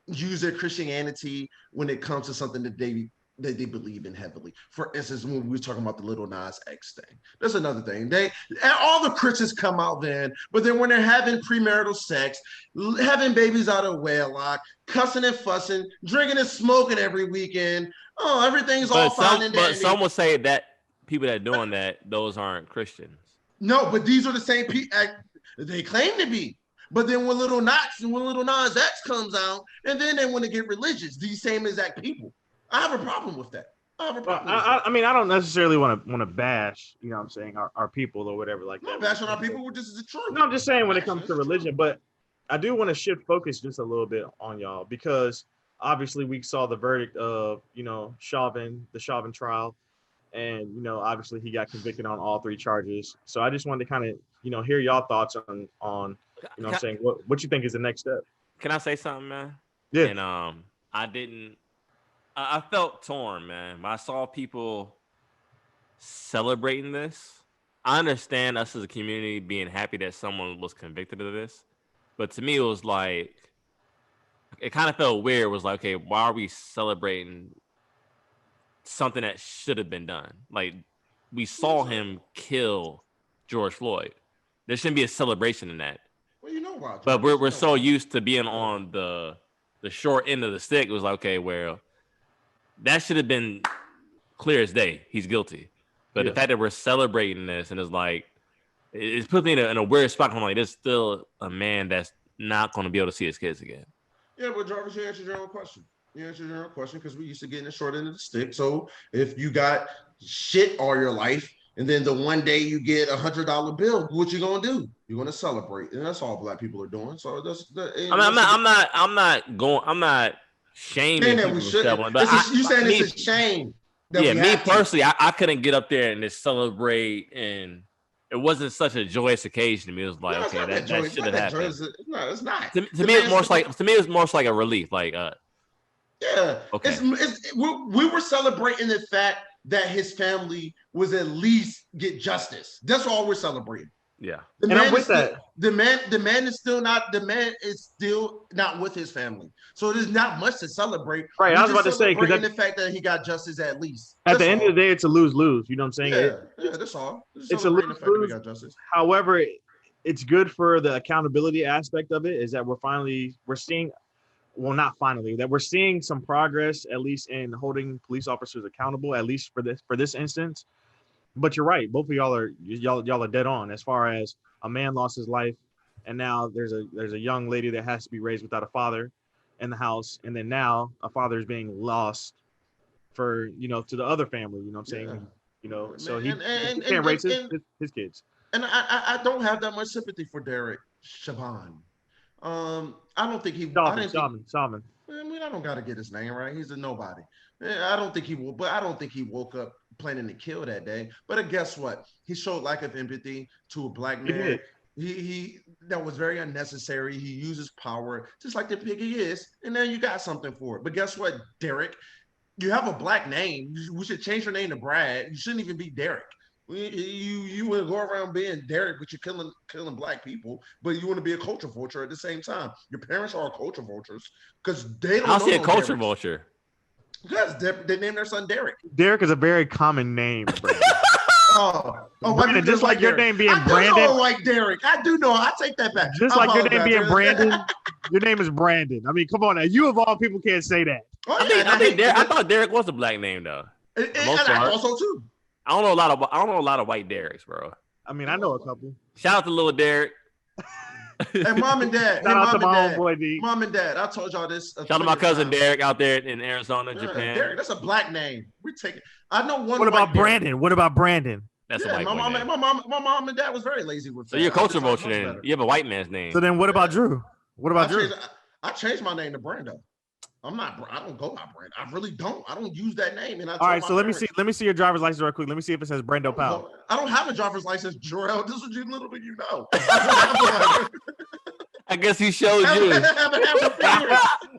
use their Christianity when it comes to something that they that they believe in heavily. For instance, when we were talking about the Little Nas X thing, that's another thing. All the Christians come out then, but then when they're having premarital sex, having babies out of wedlock, cussing and fussing, drinking and smoking every weekend, everything's all fine and dandy. But some will say that people that are doing that, those aren't Christians. No, but these are the same people they claim to be. But then when Little Nas X comes out, and then they want to get religious, these same exact people. I have a problem with that. I mean, I don't necessarily want to bash, you know what I'm saying, our people or whatever like that. I'm not bashing our people, this is the truth. No, I'm just saying when it comes to religion, but I do want to shift focus just a little bit on y'all because obviously we saw the verdict of, you know, the Chauvin trial, and, you know, obviously he got convicted on all 3 charges. So I just wanted to kind of, you know, hear y'all thoughts on you know what I'm saying, what you think is the next step. Can I say something, man? Yeah. And I felt torn, man. I saw people celebrating this. I understand us as a community being happy that someone was convicted of this. But to me, it was like, it kind of felt weird. It was like, okay, why are we celebrating something that should have been done? Like, we saw him kill George Floyd. There shouldn't be a celebration in that. Well, you know why. But we're so used to being on the short end of the stick. It was like, okay, well, that should have been clear as day. He's guilty. But the fact that we're celebrating this, and it's like, it puts me in a weird spot. I'm like, there's still a man that's not going to be able to see his kids again. Yeah, but Jarvis, you answered your own question. Because we used to get in the short end of the stick. So if you got shit all your life, and then the one day you get $100 bill, what you gonna do? You're gonna celebrate, and that's all Black people are doing. So I'm not shaming people for celebrating, but you saying it's a shame. Yeah, me personally, I couldn't get up there and just celebrate, and it wasn't such a joyous occasion to me. It was like, okay, that should have happened. It's not. To me, it's more like a relief. Like, yeah, okay. We were celebrating the fact that his family was at least get justice. That's all we're celebrating. Yeah, and I'm with that. The man is still not with his family, so there's not much to celebrate. Right, I was about to say because the fact that he got justice at least. At the end of the day, it's a lose-lose. You know what I'm saying? Yeah, that's all. It's a lose-lose. However, it's good for the accountability aspect of it. Is that we're seeing. Well, not finally, that we're seeing some progress, at least in holding police officers accountable, at least for this instance. But you're right, both of y'all are dead on as far as a man lost his life, and now there's a young lady that has to be raised without a father in the house, and then now a father is being lost for, you know, to the other family. You know what I'm saying? Yeah. You know, so he can't raise his kids. And I don't have that much sympathy for Derek Chauvin. I don't think he. Chauvin. I mean, I don't gotta get his name right. He's a nobody. I don't think he will, but I don't think he woke up planning to kill that day. But guess what? He showed lack of empathy to a Black man. He that was very unnecessary. He uses power just like the pig he is, and then you got something for it. But guess what, Derek? You have a Black name. We should change your name to Brad. You shouldn't even be Derek. You want to go around being Derek, but you're killing Black people, but you want to be a culture vulture at the same time. Your parents are culture vultures because they don't. I'll say a culture vulture. Because they named their son Derek. Derek is a very common name, Brandon. Brandon, just like your name being Brandon. I do know like Derek. I do know. I take that back. Just like your name being Brandon. Your name is Brandon. I mean, come on now. You of all people can't say that. I thought Derek was a Black name though. And I thought so too. I don't know a lot of white Dereks, bro. I mean, I know a couple. Shout out to little Derek. Hey, mom and dad. Shout out to my homeboy D. Mom and dad. I told y'all this. Shout out to my cousin Derek out there in Arizona, Japan. Derek, that's a Black name. We take it. I know one. What about Brandon? What about Brandon? That's a white my mom and dad was very lazy with that. So you're a culture vulture then. You have a white man's name. So then what about Drew? What about Drew? I changed my name to Brando. I don't go by Brando. I really don't. I don't use that name. And all right, so let me see your driver's license real quick. Let me see if it says Brando Powell. I don't have a driver's license, Jorel. This is little bit you know. I guess he showed you.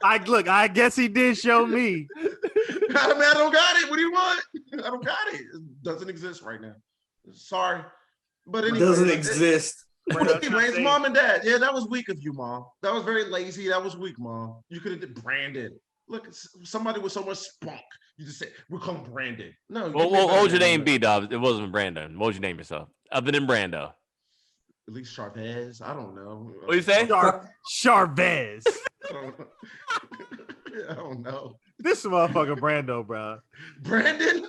I guess he did show me. I don't got it. What do you want? I don't got it. It doesn't exist right now. Sorry. But anyway, it doesn't exist. Anyways, mom and dad. Yeah, that was weak of you, mom. That was very lazy. That was weak, mom. You could have did Brandon. look, somebody with so much spunk. You just say, we're calling Brandon. No. What would your name be, dog? It wasn't Brandon. What would you name yourself? Other than Brando. At least Charvez. I don't know. What you say? Charvez. I don't know. This motherfucker Brando, bro. Brandon?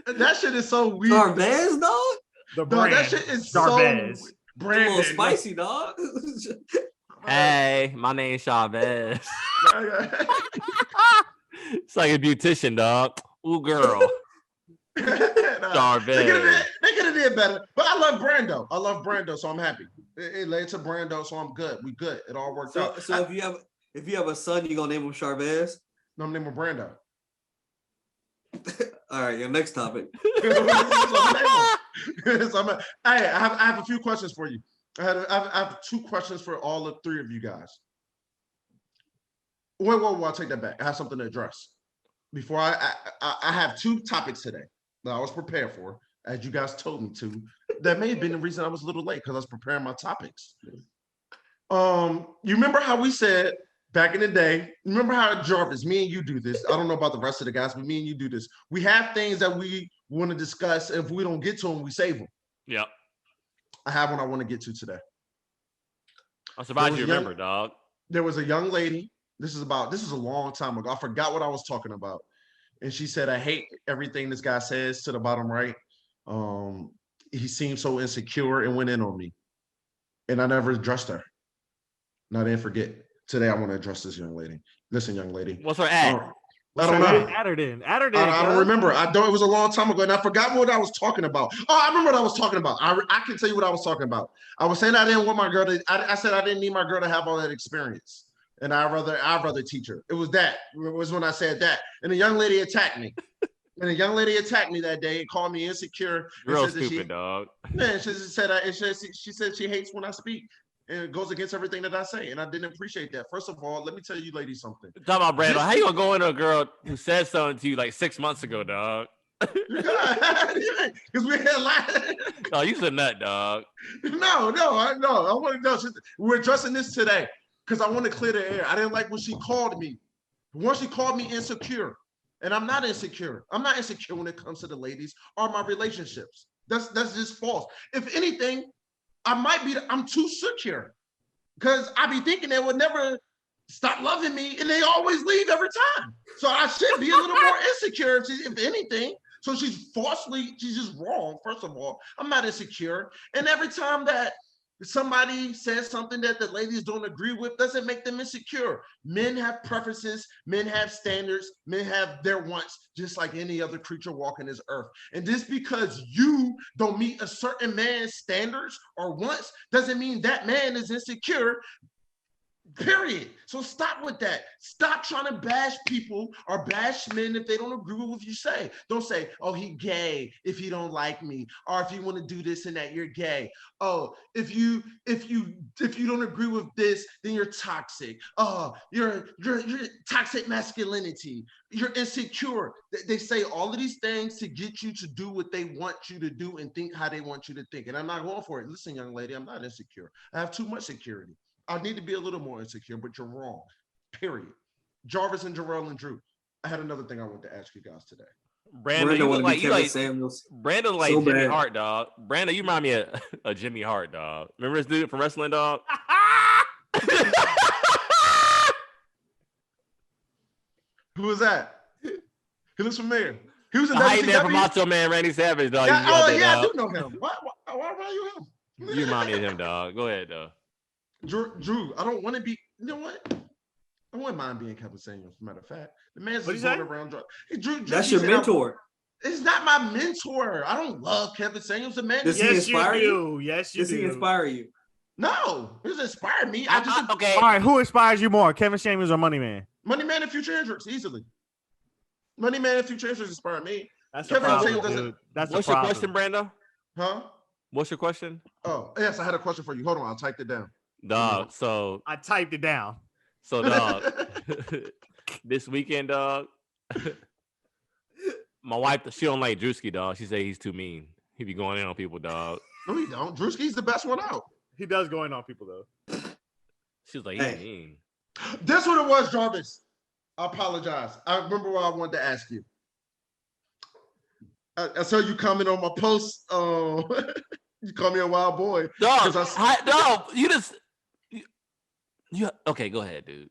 That shit is so weird. Charvez, dog? The brand. That shit is Charvez. so Brandon. A little Brandon. spicy, dog. Hey, my name's Charvez. It's like a beautician, dog. Ooh, girl. Charvez. They could have did better. But I love Brando, so I'm happy. It led to Brando, so I'm good. We good. It all worked out. So if you have a son, you gonna name him Charvez? No, I'm naming him Brando. All right, your next topic. Hey, I have a few questions for you. I have 2 questions for all the 3 of you guys. Wait, I'll take that back. I have something to address. Before I have 2 topics today that I was prepared for, as you guys told me to. That may have been the reason I was a little late because I was preparing my topics. You remember how we said back in the day, remember how Jarvis, me and you do this. I don't know about the rest of the guys, but me and you do this. We have things that we want to discuss. If we don't get to them, we save them. Yep. I have one I want to get to today. I'm surprised you remember, dog. There was a young lady. This is a long time ago. I forgot what I was talking about. And she said, I hate everything this guy says to the bottom right. He seemed so insecure and went in on me. And I never addressed her. And I didn't forget. Today, I want to address this young lady. Listen, young lady. What's her ad? I don't know. Add her in. I don't remember. It was a long time ago, and I forgot what I was talking about. Oh, I remember what I was talking about. I can tell you what I was talking about. I was saying I didn't want my girl to. I said I didn't need my girl to have all that experience, and I'd rather teach her. It was when I said that, and the young lady attacked me. And the young lady attacked me that day and called me insecure. Real stupid, dog. Man, she said she hates when I speak. And it goes against everything that I say. And I didn't appreciate that. First of all, let me tell you ladies something. Talk about Brando. How you gonna go into a girl who said something to you like 6 months ago, dog? Because we had a lot. Oh, you's a nut, dog. No. I want to know. We're addressing this today because I want to clear the air. I didn't like when she called me. Once she called me insecure. And I'm not insecure. I'm not insecure when it comes to the ladies or my relationships. That's just false. If anything, I'm too secure because I be thinking they would never stop loving me and they always leave every time. So I should be a little more insecure if anything. So she's just wrong. First of all, I'm not insecure. And every time that somebody says something that the ladies don't agree with, doesn't make them insecure. Men have preferences, men have standards, men have their wants, just like any other creature walking this earth. And just because you don't meet a certain man's standards or wants, doesn't mean that man is insecure. Period. So stop with that. Stop trying to bash people or bash men if they don't agree with what you say. Don't say, oh, he gay if he don't like me, or if you want to do this and that, you're gay. Oh, if you don't agree with this, then you're toxic. Oh, you're toxic masculinity. You're insecure. They say all of these things to get you to do what they want you to do and think how they want you to think. And I'm not going for it. Listen, young lady, I'm not insecure. I have too much security. I need to be a little more insecure, but you're wrong. Period. Jarvis and Jorel and Drew. I had another thing I wanted to ask you guys today. Brando, you look like Samuels. Brando like so Jimmy Hart, dog. Brando, you remind me of Jimmy Hart, dog. Remember this dude from wrestling, dog? Who was that? He looks familiar. He was in the hype man from Macho Man Randy Savage, dog. Yeah, I do know him. Why are you him? You remind me of him, dog. Go ahead, though. Drew, I don't want to be. You know what? I wouldn't mind being Kevin Samuels. As a matter of fact, the man's just going around. Hey, Drew, that's your mentor. It's not my mentor. I don't love Kevin Samuels. The man. Does he inspire you? Yes, you do. Does he inspire you? No, he doesn't inspire me. Okay. All right, who inspires you more, Kevin Samuels or Money Man? Money Man and Future Hendrix, easily. Money Man and Future Hendrix inspire me. That's Kevin Samuels doesn't. What's your question, Brando? Huh? What's your question? Oh, yes, I had a question for you. Hold on, I'll type it down. Dog, so I typed it down. So, dog, this weekend, dog, my wife, she don't like Drewski, dog. She say he's too mean. He be going in on people, dog. No, he don't. Drewski's the best one out. He does go in on people, though. She was like, he's mean. That's what it was, Jarvis. I apologize. I remember what I wanted to ask you. I saw you comment on my post. You call me a wild boy. No, you okay, go ahead, dude.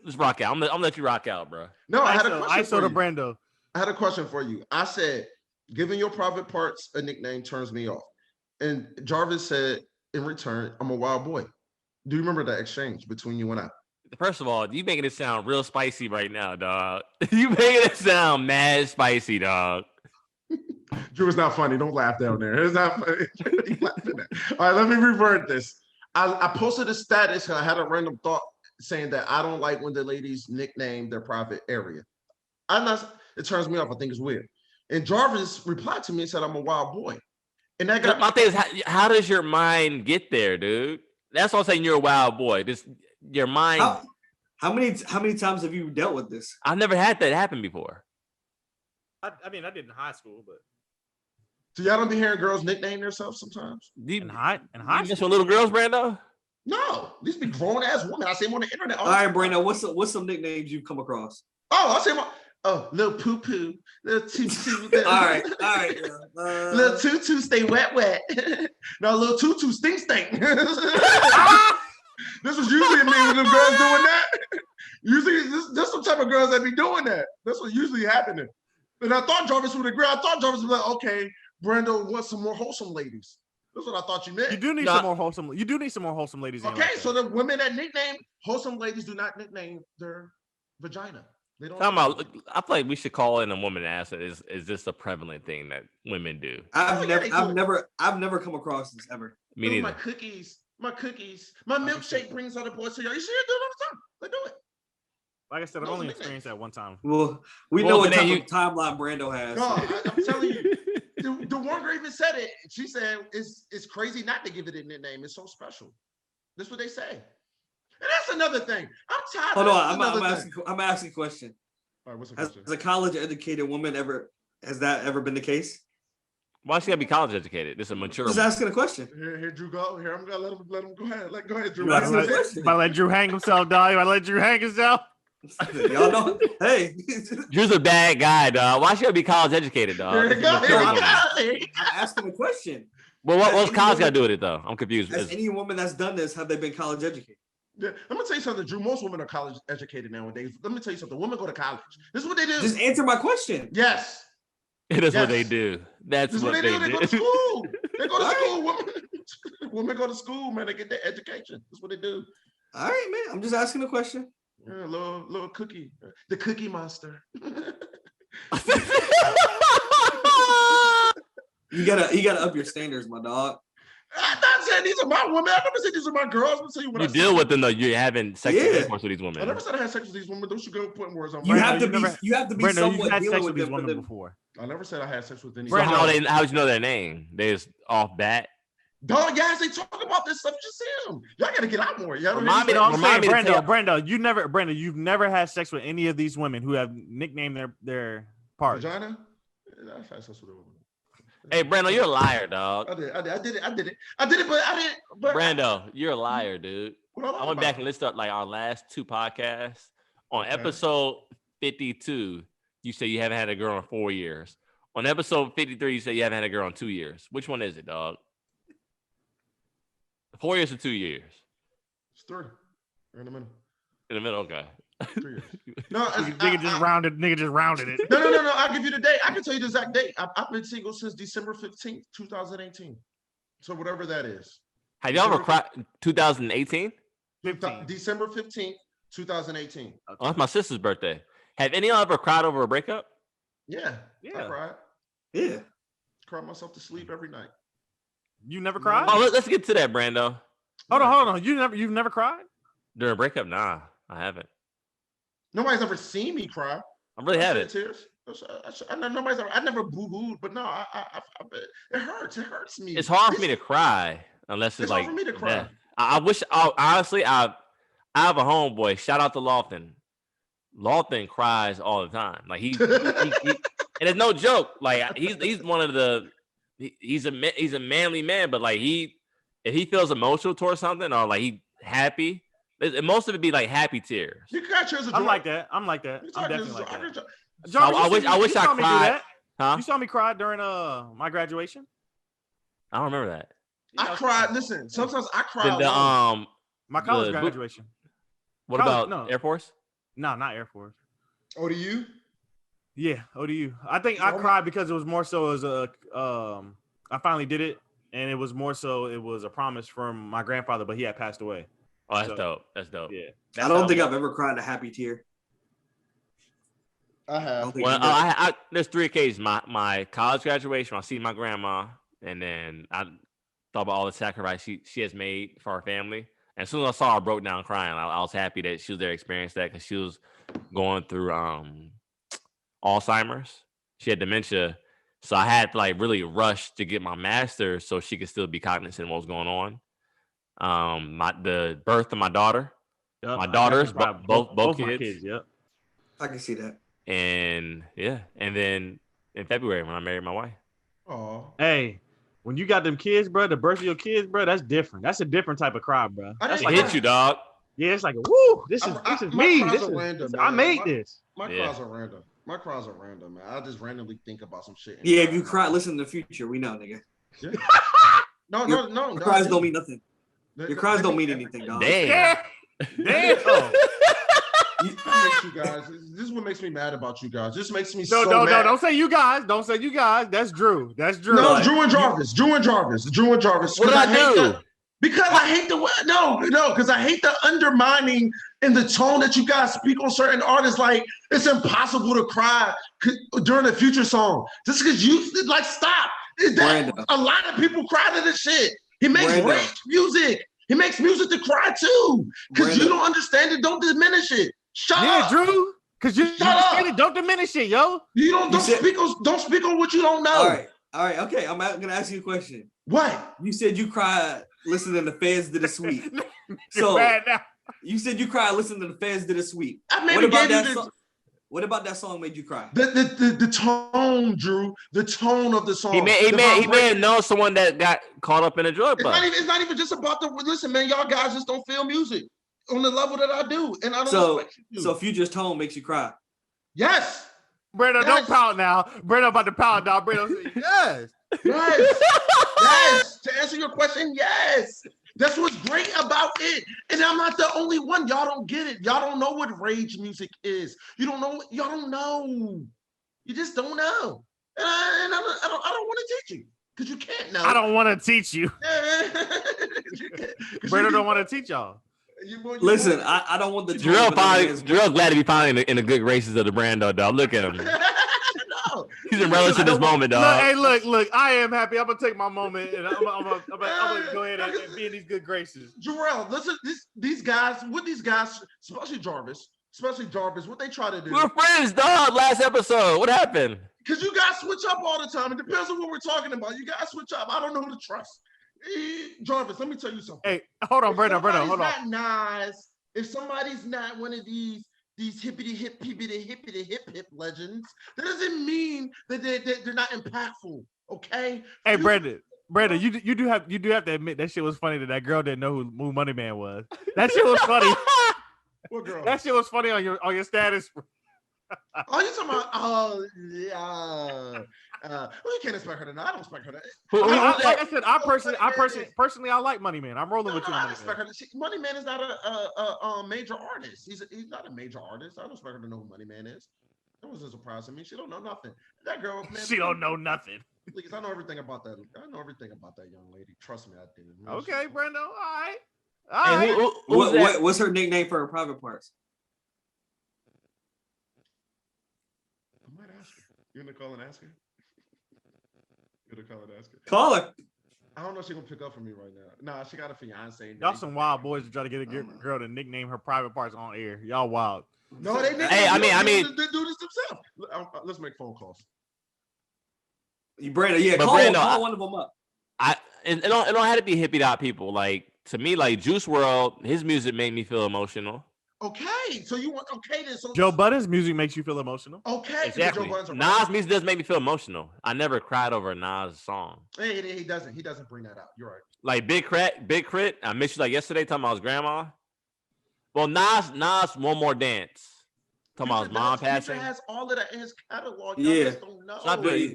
Just rock out. I'm gonna let you rock out, bro. No, I had a question for you. Brando. I had a question for you. I said, giving your private parts a nickname turns me off. And Jarvis said, in return, I'm a wild boy. Do you remember that exchange between you and I? First of all, you making it sound real spicy right now, dog. You making it sound mad spicy, dog. Drew, it's not funny. Don't laugh down there. It's not funny. All right, let me revert this. I posted a status and I had a random thought saying that I don't like when the ladies nickname their private area. It turns me off. I think it's weird. And Jarvis replied to me and said, I'm a wild boy. And that got my thing is, how does your mind get there, dude? That's what I'm saying. You're a wild boy. Your mind. How many times have you dealt with this? I've never had that happen before. I mean, I did in high school, but. So y'all don't be hearing girls nickname themselves sometimes? In high school? Just with little girls, Brando? No, these be grown ass women. I see them on the internet. All right, Brando, what's some nicknames you've come across? Oh, I say little poo poo, little tutu. all right. Little tutu stay wet. No, little tutu stink. This was usually me when them girls doing that. Usually, this some type of girls that be doing that. That's what usually happening. And I thought Jarvis would agree. I thought Jarvis would be like, okay, Brando wants some more wholesome ladies. That's what I thought you meant. You do need some more wholesome. You do need some more wholesome ladies. Okay, so the women that nickname wholesome ladies do not nickname their vagina. They don't. I feel like we should call in a woman and ask, is this a prevalent thing that women do? I've never come across this ever. Me neither. My cookies, my milkshake brings other boys to you. You see it do it all the time. They do it. Like I said, I've only experienced that one time. Well, we know what type of timeline Brando has. No, I'm telling you. The one girl even said it. She said it's crazy not to give it a nickname. It's so special. That's what they say. And that's another thing. I'm tired. Hold on, I'm asking a question. All right, what's the question? As a college educated woman, has that ever been the case? Why she gotta be college educated? This is a mature. Just asking a question. Here, Drew, go. Here, I'm gonna let him go ahead. Go ahead, Drew. Let Drew hang himself, dog. You let Drew hang himself. Y'all know, hey, Drew's a bad guy, dog. Why should I be college educated, dog? I'm asking a question. Well, what's college got to do with it, though? I'm confused. Has any woman that's done this, have they been college educated? Yeah, I'm gonna tell you something, Drew. Most women are college educated nowadays. Let me tell you something. Women go to college. This is what they do. Just answer my question. Yes. That's what they do. That's what they do. They go to school. They go to school. Women go to school, man. They get their education. That's what they do. All right, man. I'm just asking a question. Yeah, little cookie, the Cookie Monster. You gotta up your standards, my dog. I'm not saying these are my women. I never said these are my girls. I'm telling you what you deal with them though. You're having sexual intercourse with these women. I never said I had sex with these women. Don't you go putting words on. You have to be Brando, somewhat dealing with these them women before. I never said I had sex with any. So how'd you know their name? They just off bat. Dog, yes, they talk about this stuff. Just see them. Y'all gotta get out more. Y'all Brando, you've never had sex with any of these women who have nicknamed their parts. Vagina? Yeah, I've had sex with a woman. Hey, Brando, you're a liar, dog. I did it, but I didn't. But Brando, you're a liar, dude. I went back and listed up like our last two podcasts. On episode 52, you say you haven't had a girl in 4 years. On episode 53, you say you haven't had a girl in 2 years. Which one is it, dog? 4 years or 2 years? It's 3. We're in the middle. In the middle, okay. 3 years. No, nigga just rounded it. No. I'll give you the date. I can tell you the exact date. I've been single since December 15th, 2018. So whatever that is. Have y'all ever cried? 2018? December 15th, 2018. Oh, that's my sister's birthday. Have any of y'all ever cried over a breakup? Yeah. I cried. Yeah. Cried myself to sleep every night. You never cried? Oh, let's get to that, Brando. Hold on. You've never cried? During a breakup? Nah, I haven't. Nobody's ever seen me cry. I really haven't. Tears. I never boo-hooed, but no, it hurts. It hurts me. It's hard for me to cry unless it's like hard for me to cry. Yeah. I wish. Honestly, I have a homeboy. Shout out to Lawton. Lawton cries all the time. Like he and it's no joke. Like he's one of the. He's a manly man, but like if he feels emotional towards something or like he happy, Most of it be like happy tears. You got yours. I'm like that. I'm definitely like that. Jarvis, I wish I cried. Huh? You saw me cry during my graduation. I don't remember that. I cried. Listen, sometimes I cry. My college graduation. What about Air Force? No, not Air Force. ODU? Yeah, ODU. I think I cried because it was more so as I finally did it, and it was more so it was a promise from my grandfather, but he had passed away. Oh, that's dope. That's dope. Yeah. I don't think I've ever cried a happy tear. I have. Well, there's 3 occasions. My college graduation, I see my grandma, and then I thought about all the sacrifice she has made for our family. And as soon as I saw her, I broke down crying. I was happy that she was there to experience that because she was going through Alzheimer's. She had dementia. So I had to like really rush to get my master's so she could still be cognizant of what was going on. The birth of my daughter. Yep, my daughters, both kids. Yep. I can see that. And then in February when I married my wife. Oh. Hey, when you got them kids, bro, the birth of your kids, bro, that's different. That's a different type of cry, bro. That's like hit you, dog. Yeah, it's like, woo, this is me. I made this. My cries are random. My cries are random, man. I just randomly think about some shit. Yeah, if you cry, listen to the future. We know, nigga. Yeah. No. Your cries don't mean nothing. Your cries don't mean anything, dog. Damn. You guys. This is what makes me mad about you guys. This makes me mad. No, don't say you guys. Don't say you guys. That's Drew. No, Drew and Jarvis. What did I do? Because I hate because I hate the undermining and the tone that you guys speak on certain artists. Like, it's impossible to cry during a Future song. Just because you, like, stop. A lot of people cry to this shit. He makes rage music. He makes music to cry too. Because you don't understand it, don't diminish it. Shut up. Yeah, Drew. Because you understand it, don't diminish it, yo. You don't speak on what you don't know. All right, okay. I'm gonna ask you a question. What? You said you cried listening to Feds Did a Sweep. So you said you cried listening to the Feds Did a Sweep. What about that song made you cry? The tone, Drew. The tone of the song. He may have known someone that got caught up in a drug bust. It's not even just about listen, man. Y'all guys just don't feel music on the level that I do, and I don't expect you to. So Future's tone makes you cry. Yes. Brando, don't pout now. Brando about to pout now. Brando said, yes. Yes. To answer your question, yes. That's what's great about it. And I'm not the only one. Y'all don't get it. Y'all don't know what rage music is. You don't know. Y'all don't know. You just don't know. And I don't want to teach you because you can't know. I don't want to teach you. Brando don't want to teach y'all. Listen, I don't want the Jorel glad to be finally in the good graces of the Brando, dog. Look at him. No. He's in relish in this moment, dog. Look, I am happy. I'm gonna take my moment and I'm gonna go ahead and be in these good graces. Jorel, listen, these guys, especially Jarvis, what they try to do. We're friends, dog. Last episode, what happened? Because you guys switch up all the time. It depends on what we're talking about. You guys switch up. I don't know who to trust. Jarvis, let me tell you something. Hey, hold on, Brando, hold on. If somebody's not one of these hippity hip legends, that doesn't mean that they're not impactful. Okay. Hey, Brandon, you do have to admit that shit was funny that girl didn't know who Money Man was. That shit was funny. What girl? That shit was funny on your status. Oh, you talking about? Oh, yeah. Well, you can't expect her to know. I don't expect her to. Like I said, I personally, I like Money Man. I'm rolling with you. I expect her to. Money Man is not a major artist. He's not a major artist. I don't expect her to know who Money Man is. That was a surprise to me. She don't know nothing. That girl, man. She don't know nothing. Please, I know everything about that. I know everything about that young lady. Trust me, I did. Okay, Brando. All right. What's her nickname for her private parts? I might ask her. You gonna call and ask her? Call her. I don't know if she's gonna pick up for me right now. Nah, she got a fiance. Y'all some wild boys to try to get a girl to nickname her private parts on air. Y'all wild. No, they didn't. Hey, I mean, they do this themselves. Let's make phone calls. Brando, call one of them up. It don't have to be hippie dot people. Like, to me, like Juice WRLD, his music made me feel emotional. Okay, so you want then? So Joe Budden's music makes you feel emotional. Okay, exactly. Nas' music does make me feel emotional. I never cried over a Nas song. He doesn't. He doesn't bring that out. You're right. Like Big Crit. I missed you like yesterday talking about his grandma. Well, Nas, One More Dance. Talking about his mom passing. Future has all of that in his catalog. Yeah. Y'all just don't know.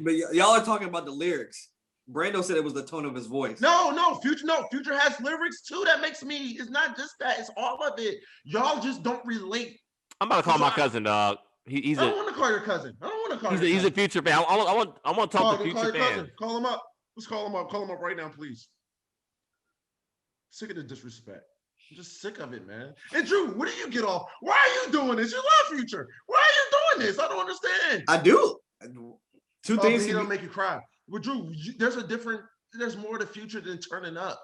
But y'all are talking about the lyrics. Brando said it was the tone of his voice. No, Future has lyrics too. That makes me. It's not just that. It's all of it. Y'all just don't relate. I'm about to call my cousin, dog. I don't want to call your cousin. I don't want to call. He's a Future fan. I want to talk to Future fans. Call him up. Let's call him up. Call him up right now, please. Sick of the disrespect. I'm just sick of it, man. And Drew, what do you get off? Why are you doing this? You love Future. Why are you doing this? I don't understand. I do. Two things. He don't make you cry. Well, Drew, there's more to Future than turning up.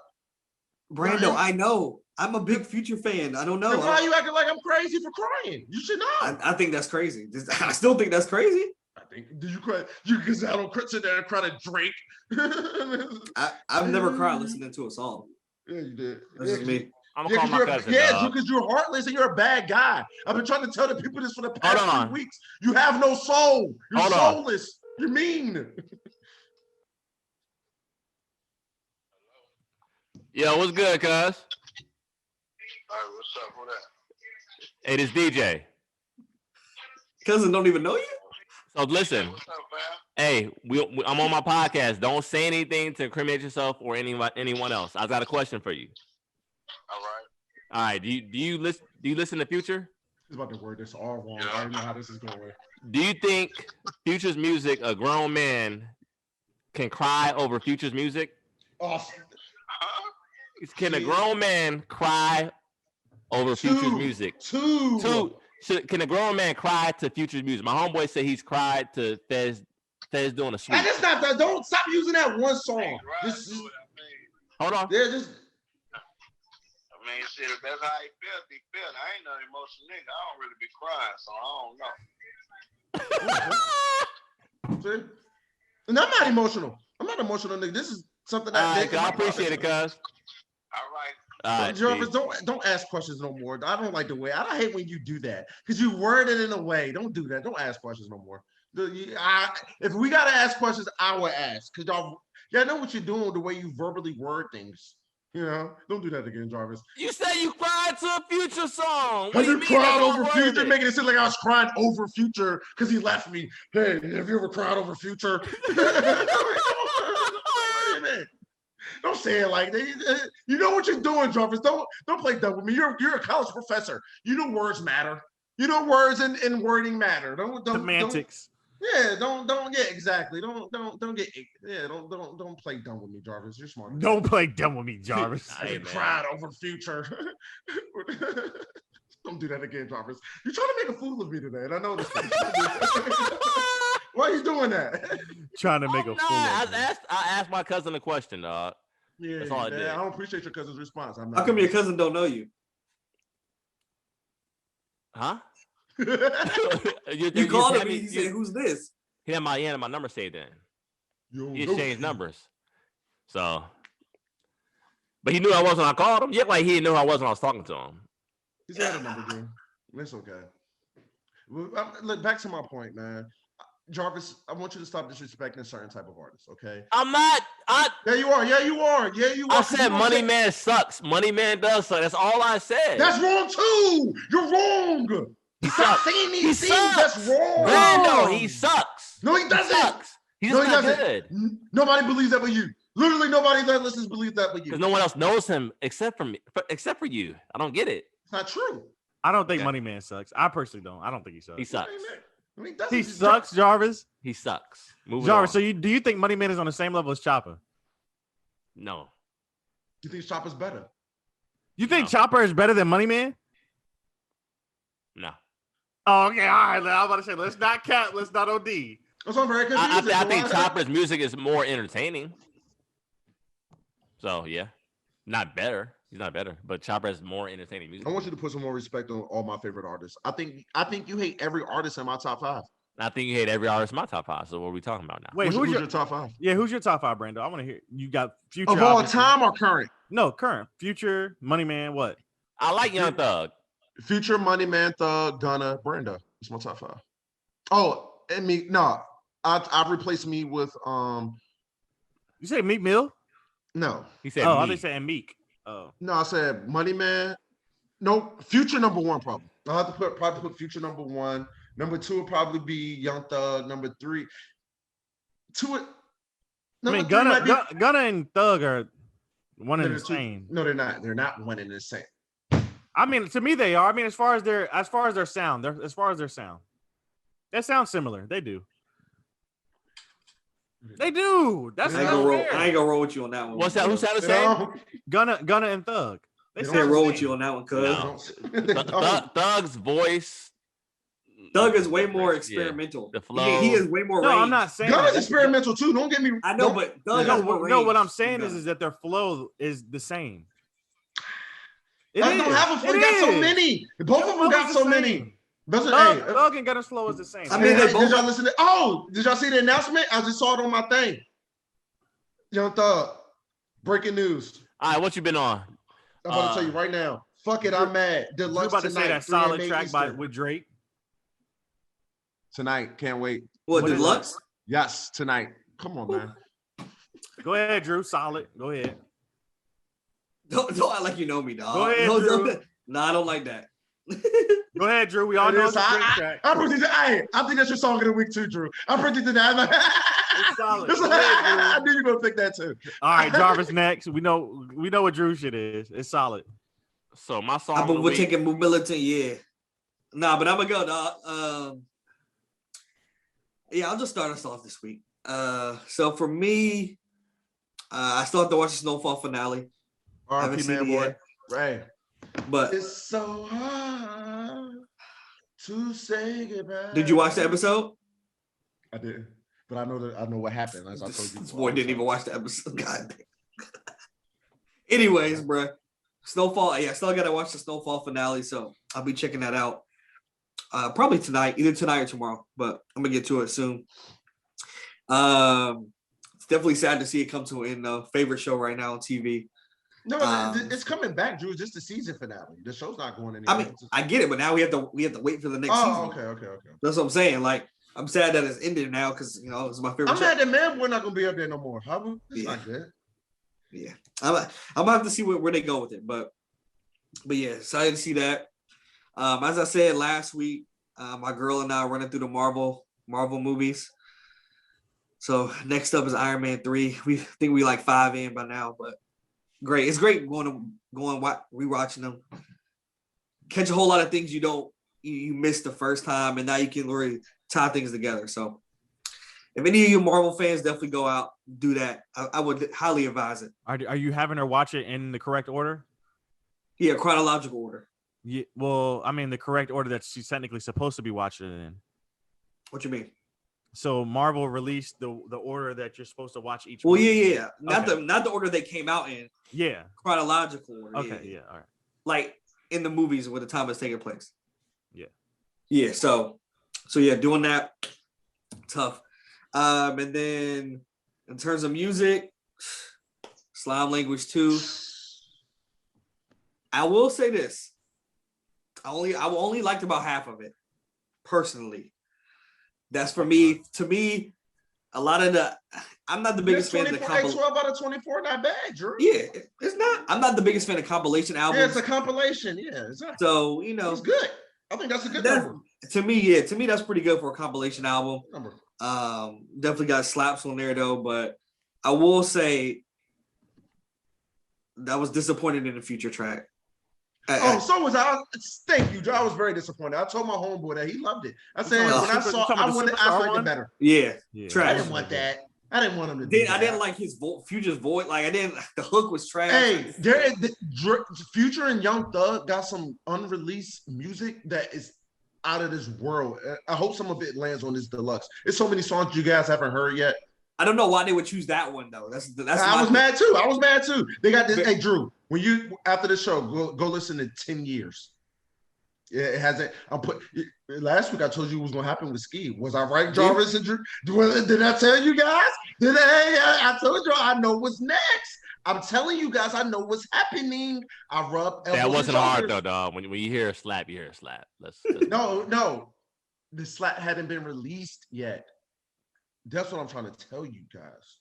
Brando, I know. I'm a big Future fan. I don't know. Why are you acting like I'm crazy for crying? You should know. I think that's crazy. I still think that's crazy. Do you cry? Because I don't sit there and cry to Drake. I've never cried listening to a song. Yeah, you did. That's just me. I'm gonna call my cousin. Yeah, because you're heartless and you're a bad guy. I've been trying to tell the people this for the past 3 weeks. You have no soul. You're soulless. You're mean. Yo, what's good, cuz? All right, what's up? What up? Hey, this DJ. Cousin don't even know you? So listen. What's up, man? Hey, I'm on my podcast. Don't say anything to incriminate yourself or anyone else. I got a question for you. All right. All right. Do you listen to Future? He's about to word this all wrong. I don't know how this is going. Do you think Future's music, a grown man can cry over Future's music? Awesome. Can a grown man cry over Future's music? Can a grown man cry to Future's music? My homeboy said he's cried to Fez doing a sweep. And it's not that. Don't stop using that one song. Hold on. They're just. I mean, shit, if that's how he feel. I ain't no emotional nigga. I don't really be crying, so I don't know. See? And I'm not emotional. I'm not emotional, nigga. This is something that I appreciate it, cuz. All right. Jarvis, don't ask questions no more. I don't like the way. I hate when you do that because you word it in a way. Don't do that. Don't ask questions no more. If we gotta ask questions, I will ask because y'all know what you're doing with the way you verbally word things. You know, don't do that again, Jarvis. You said you cried to a Future song. What do you cried over Future, making it seem like I was crying over Future because he left me. Hey, have you ever cried over Future? Don't say it like that. You know what you're doing, Jarvis. Don't play dumb with me. You're a college professor. You know words matter. You know words and wording matter. Don't semantics. Don't exactly. Don't play dumb with me, Jarvis. You're smart. Don't play dumb with me, Jarvis. I cried over Future. Don't do that again, Jarvis. You're trying to make a fool of me today, and I know this. Why are you doing that? Trying to make a fool of me. I asked my cousin a question, dog. Yeah, that's all I did. I don't appreciate your cousin's response. How come your cousin don't know you? Huh? You called him. He said, "Who's this?" He had my number saved in. He exchanged numbers. So, but he knew I wasn't. I called him. Yeah, like he didn't know I wasn't. I was talking to him. He's got a number, Jim. That's okay. Look, back to my point, man. Jarvis, I want you to stop disrespecting a certain type of artist, okay? I'm not. Yeah, you are. I said Money Man sucks. Money Man does suck. That's all I said. That's wrong too. You're wrong. Stop saying these things. That's wrong. Brando, he sucks. No, he doesn't. He sucks. He's not good. Nobody believes that but you. Literally nobody that listens believes that but you. Because no one else knows him except for you. I don't get it. It's not true. I don't think Money Man sucks. I personally don't. I don't think he sucks. He sucks. He sucks, Jarvis. He sucks. Jarvis, so do you think Money Man is on the same level as Chopper? No. You think Chopper's better? You think Chopper is better than Money Man? No. Oh, okay, all right. I was about to say, let's not cap, let's not OD. That's I'm very confused. I think Chopper's music is more entertaining. So yeah, not better. He's not better, but Chopper has more entertaining music. I want you to put some more respect on all my favorite artists. I think you hate every artist in my top 5. I think you hate every artist in my top 5. So what are we talking about now? Wait, who's your top 5? Yeah, who's your top 5, Brando? I want to hear. You got Future of all obviously. time or current? No, current. Future, Money Man, what? I like Young Thug. Future, Money Man, Thug, Gunna, Brando. It's my top 5. Oh, and me. No, I've replaced me with You say Meek Mill? No, he said. Oh, I think saying Meek. Oh, no, I said Money Man, No, Future number one probably. I'll have to put Future number one. Number two would probably be Young Thug. Number three, Gunna and Thug are one and the same. No, they're not. They're not one and the same. I mean, to me, they are. I mean, as far as their sound, that sounds similar. They do. They do. That's I ain't gonna roll with you on that one. What's that? Who sounded the same? Gunna and Thug. They can't roll with you on that one, cuz. Thug's voice. Thug is way more experimental. The flow. He is way more. No, range. I'm not saying Gunna's experimental too. Don't get me. I know, but Thug has more range. No, what I'm saying is that their flow is the same. Don't have a flow. Got so many. Both of them got so many. Thug and Gunna's flow is the same. I mean, did y'all listen to? Oh, did y'all see the announcement? I just saw it on my thing. Young Thug, breaking news. All right, what you been on? I'm about to tell you right now. Fuck it, I'm mad. Deluxe you about to tonight, say that solid track with Drake? Tonight, can't wait. What Deluxe? Yes, tonight. Come on, man. Go ahead, Drew. Solid. Go ahead. Don't act like you know me, dog. Go ahead, Drew. No, I don't like that. Go ahead, Drew. We all know it's a Drake track. I think that's your song of the week too, Drew. I'm predicting that. It's solid. I knew you were gonna pick that too. All right, Jarvis next. We know what Drew shit is. It's solid. So my song. We're taking militant, yeah. Nah, but I'm gonna go, dog. Yeah, I'll just start us off this week. So for me, I still have to watch the Snowfall finale. R.I.P. man, boy. Right. But it's so hard to say goodbye. Did you watch the episode? I did, but I know what happened. As I told you, this boy didn't even watch the episode. God damn. Anyways, bro, Snowfall. Yeah, I still gotta watch the Snowfall finale, so I'll be checking that out. Probably tonight, either tonight or tomorrow. But I'm gonna get to it soon. It's definitely sad to see it come to an end, though. Favorite show right now on TV. No, it's coming back, Drew. It's just the season finale. The show's not going anywhere. I mean, I get it, but now we have to wait for the next season. Okay. That's what I'm saying. Like, I'm sad that it's ended now because it's my favorite. I'm show. mad that man we're not gonna be up there no more. It's not good. Yeah, I'm gonna have to see where they go with it, but yeah, excited to see that. As I said last week, my girl and I are running through the Marvel movies. So next up is Iron Man 3. We think we like 5 in by now, but great. It's great going rewatching them. Catch a whole lot of things you missed the first time, and now you can really tie things together. So if any of you Marvel fans, definitely go out, do that. I would highly advise it. Are you having her watch it in the correct order? Yeah, chronological order. Yeah, well, I mean the correct order that she's technically supposed to be watching it in. What you mean? So Marvel released the order that you're supposed to watch each. Well, yeah. Not the order they came out in. Yeah. Chronological order. Okay. Yeah. All right. Like in the movies where the time is taking place. Yeah. Yeah. So yeah, doing that tough. And then in terms of music, Slime Language 2. I will say this. I only liked about half of it, personally. That's for me. To me, a lot of I'm not the biggest fan of the compilation. 12 out of 24, not bad, Drew. Yeah, it's not. I'm not the biggest fan of compilation albums. Yeah, it's a compilation. Yeah, exactly. So it's good. I think that's a good number. To me, that's pretty good for a compilation album. Definitely got slaps on there though, but I will say that was disappointed in the Future track. So was I. Thank you, Joe. I was very disappointed. I told my homeboy that he loved it. I said when I expected better. Yeah, trash. I didn't want that. I didn't want him to. I didn't like his Future's voice. Like the hook was trash. Hey, Future and Young Thug got some unreleased music that is out of this world. I hope some of it lands on this deluxe. There's so many songs you guys haven't heard yet. I don't know why they would choose that one though. That's. I was mad too. They got this. Hey, Drew, when you after the show, go listen to 10 Years. Yeah, it hasn't. Last week I told you what was gonna happen with Ski. Was I right, Jarvis and Drew? Did I tell you guys? I told you I know what's next. I'm telling you guys, I know what's happening. I rub. That wasn't hard though, dog. When you hear a slap, you hear a slap. No, the slap hadn't been released yet. That's what I'm trying to tell you guys.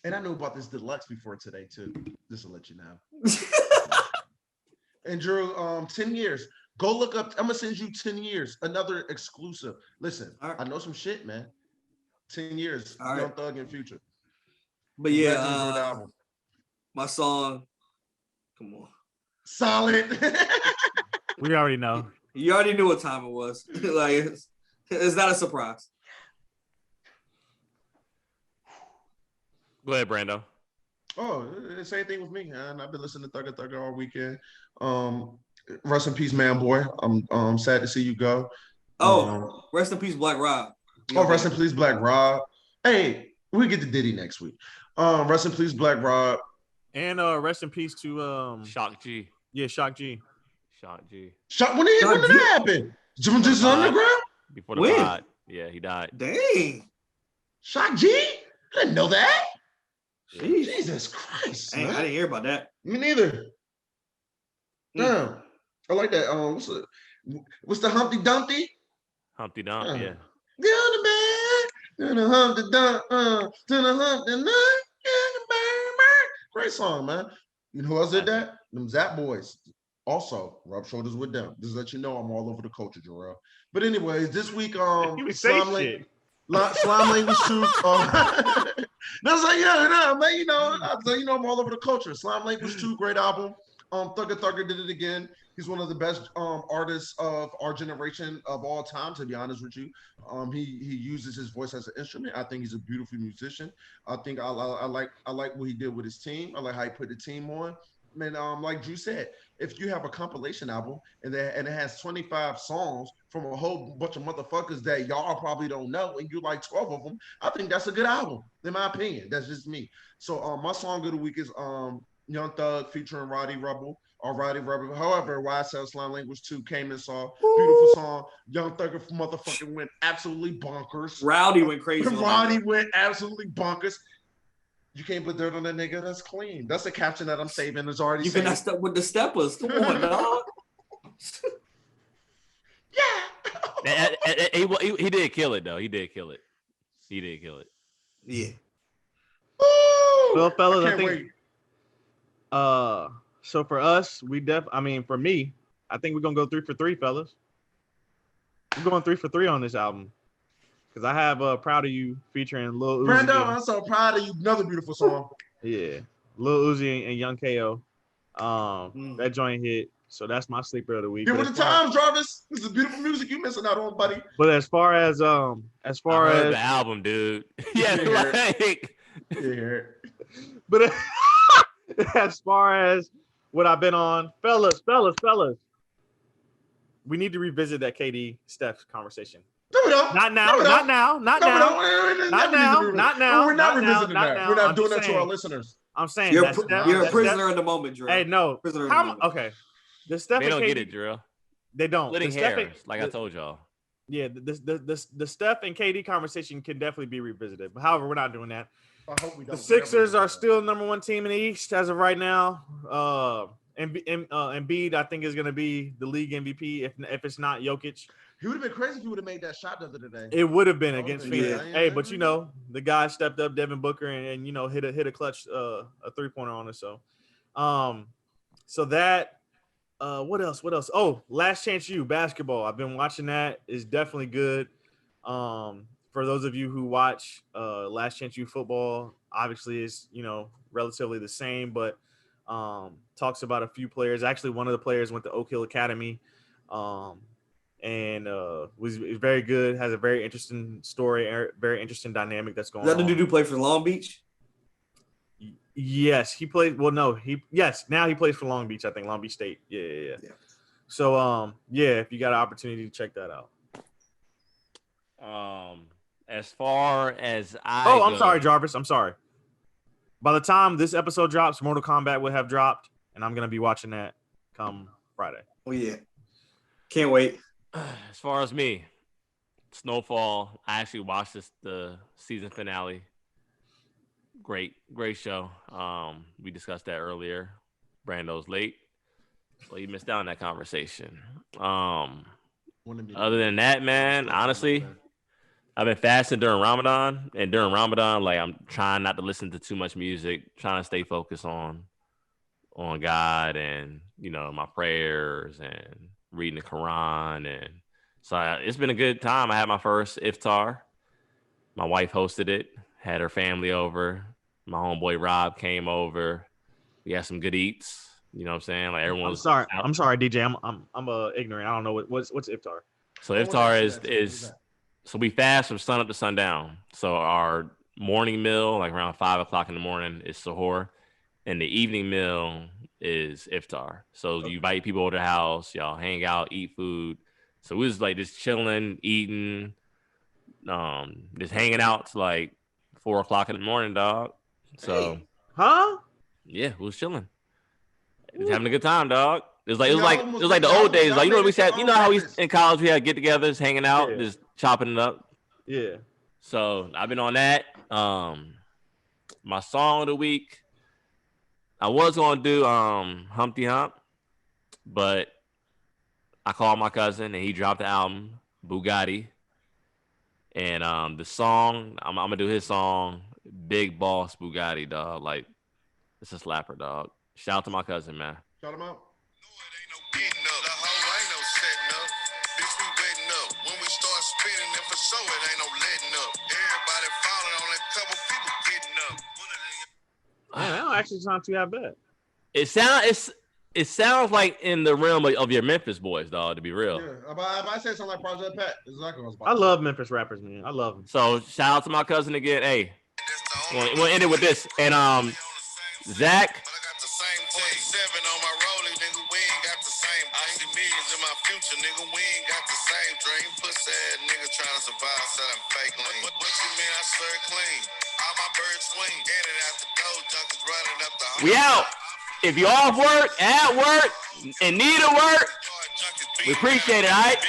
And I knew about this deluxe before today too. Just to let you know. And Drew, 10 years. Go look up. I'm gonna send you 10 years. Another exclusive. Listen, All right. I know some shit, man. 10 years. All right. Young Thug and Future. But I'm yeah, glad you enjoyed the album. my song. Come on. Solid. We already know. You already knew what time it was. Like it's not a surprise. Go ahead, Brando. Oh, same thing with me, man. I've been listening to Thugger Thugger all weekend. Rest in peace, man, boy. I'm sad to see you go. Rest in peace, Black Rob. Rest in peace, Black Rob. Hey, we get to Diddy next week. Rest in peace, Black Rob. And rest in peace to Shock G. Yeah, Shock G. Shock G. When did that happen? Just underground? Before the pod. Yeah, he died. Dang. Shock G? I didn't know that. Jeez. Jesus Christ. Dang, I didn't hear about that. Me neither. Damn. I like that. What's the Humpty Dumpty? Humpty Dump, yeah. Get on the bed. To the Humpty Dump. To the Humpty Dump. Great song, man. You know who else did that? Them Zap Boys. Also, rub shoulders with them. Just let you know I'm all over the culture, Jorel. But anyways, this week, Slime Language 2. That's like, man, you know, I'm all over the culture. Slime Language 2, great album. Thugger Thugger did it again. He's one of the best artists of our generation of all time, to be honest with you. He uses his voice as an instrument. I think he's a beautiful musician. I think I like what he did with his team. I like how he put the team on. Man, like Drew said, if you have a compilation album and it has 25 songs from a whole bunch of motherfuckers that y'all probably don't know, and you like 12 of them, I think that's a good album, in my opinion. That's just me. So my song of the week is Young Thug featuring Roddy Rebel. However, YSL Slime Language 2 came and saw. Beautiful song. Young Thug motherfucking went absolutely bonkers. Rowdy went crazy. Roddy went absolutely bonkers. You can't put dirt on that nigga. That's clean. That's a caption that I'm saving. It's already you cannot step with the steppers. Come on, dog. Yeah. He did kill it, though. He did kill it. Yeah. Well, fellas, I think. Wait. So for us, for me, I think we're gonna go 3 for 3, fellas. We're going 3 for 3 on this album. Because I have Proud of You featuring Lil Uzi. Brando, I'm so proud of you. Another beautiful song. Yeah. Lil Uzi and Young K.O. That joint hit. So that's my sleeper of the week. Give it the time, Jarvis. This is beautiful music you missing out on, buddy. But as far as the album, dude. Yeah, like but as far as what I've been on, fellas, we need to revisit that KD Steph conversation. No, we don't. Not now. We're not revisiting that. We're not doing that to our listeners. I'm saying you're a prisoner in the moment, Drew. Hey, no. Okay. The Steph they don't get it, Drew. They don't. Splitting hairs, like I told y'all. Yeah, the Steph and KD conversation can definitely be revisited. But however, we're not doing that. I hope we don't. The Sixers are still number 1 team in the East as of right now. Embiid, I think, is going to be the league MVP if it's not Jokic. He would have been crazy if he would have made that shot the other day. It would have been against Phoenix. Yeah. Hey, but the guy stepped up, Devin Booker, and hit a clutch a 3-pointer on us. So that what else? Oh, Last Chance U basketball. I've been watching that. It's definitely good. For those of you who watch Last Chance U football, obviously it's relatively the same, but talks about a few players. Actually, one of the players went to Oak Hill Academy. And was very good. Has a very interesting story, very interesting dynamic that's going on. Is that the dude who played for Long Beach? Yes, he played. Well, no, now he plays for Long Beach. I think Long Beach State. Yeah. So, if you got an opportunity to check that out. As far as I'm sorry, Jarvis. I'm sorry. By the time this episode drops, Mortal Kombat will have dropped, and I'm gonna be watching that come Friday. Oh yeah, can't wait. As far as me, Snowfall. I actually watched the season finale. Great show. We discussed that earlier. Brando's late, so he missed out on that conversation. Other than that, man, honestly, I've been fasting during Ramadan, and during Ramadan, like I'm trying not to listen to too much music, trying to stay focused on on God and, you know, my prayers and reading the Quran. And so it's been a good time. I had my first iftar. My wife hosted it, had her family over. My homeboy Rob came over. We had some good eats. You know what I'm saying? Like everyone was I'm out. sorry, DJ. I'm ignorant. I don't know what's iftar. So iftar is so we fast from sun up to sundown. So our morning meal, like around 5 o'clock in the morning, is suhoor, and the evening meal is iftar. So you invite people over to the house, y'all hang out, eat food. So we was like just chilling, eating, just hanging out to like 4 o'clock in the morning, dog. So yeah, we was chilling. Just having a good time, dog. It was like the old days. Like, you know what we said, you know how we in college we had get-togethers, hanging out, just chopping it up. Yeah. So I've been on that. My song of the week, I was gonna do Humpty Hump, but I called my cousin and he dropped the album Bugatti. And the song, I'm gonna do his song, Big Boss Bugatti, dog. Like, it's a slapper, dog. Shout out to my cousin, man. Shout him out. Man, that don't actually sound too that bad. It sounds like in the realm of your Memphis boys, dog, to be real. Yeah, if I say something like Project Pat, exactly what I was about I to love say. Memphis rappers, man. I love them. So shout out to my cousin again. Hey, we'll end it with this. And Zach. On my rolling, nigga, we ain't got the same. I see millions in my future, nigga, we ain't got the same dream. Pussy ass nigga trying to survive, selling fake lean. What you mean I serve clean? All my birds swing, in and out the door, junkies running up the home. We out. If you off work, at work, and need a work, we appreciate it, all right?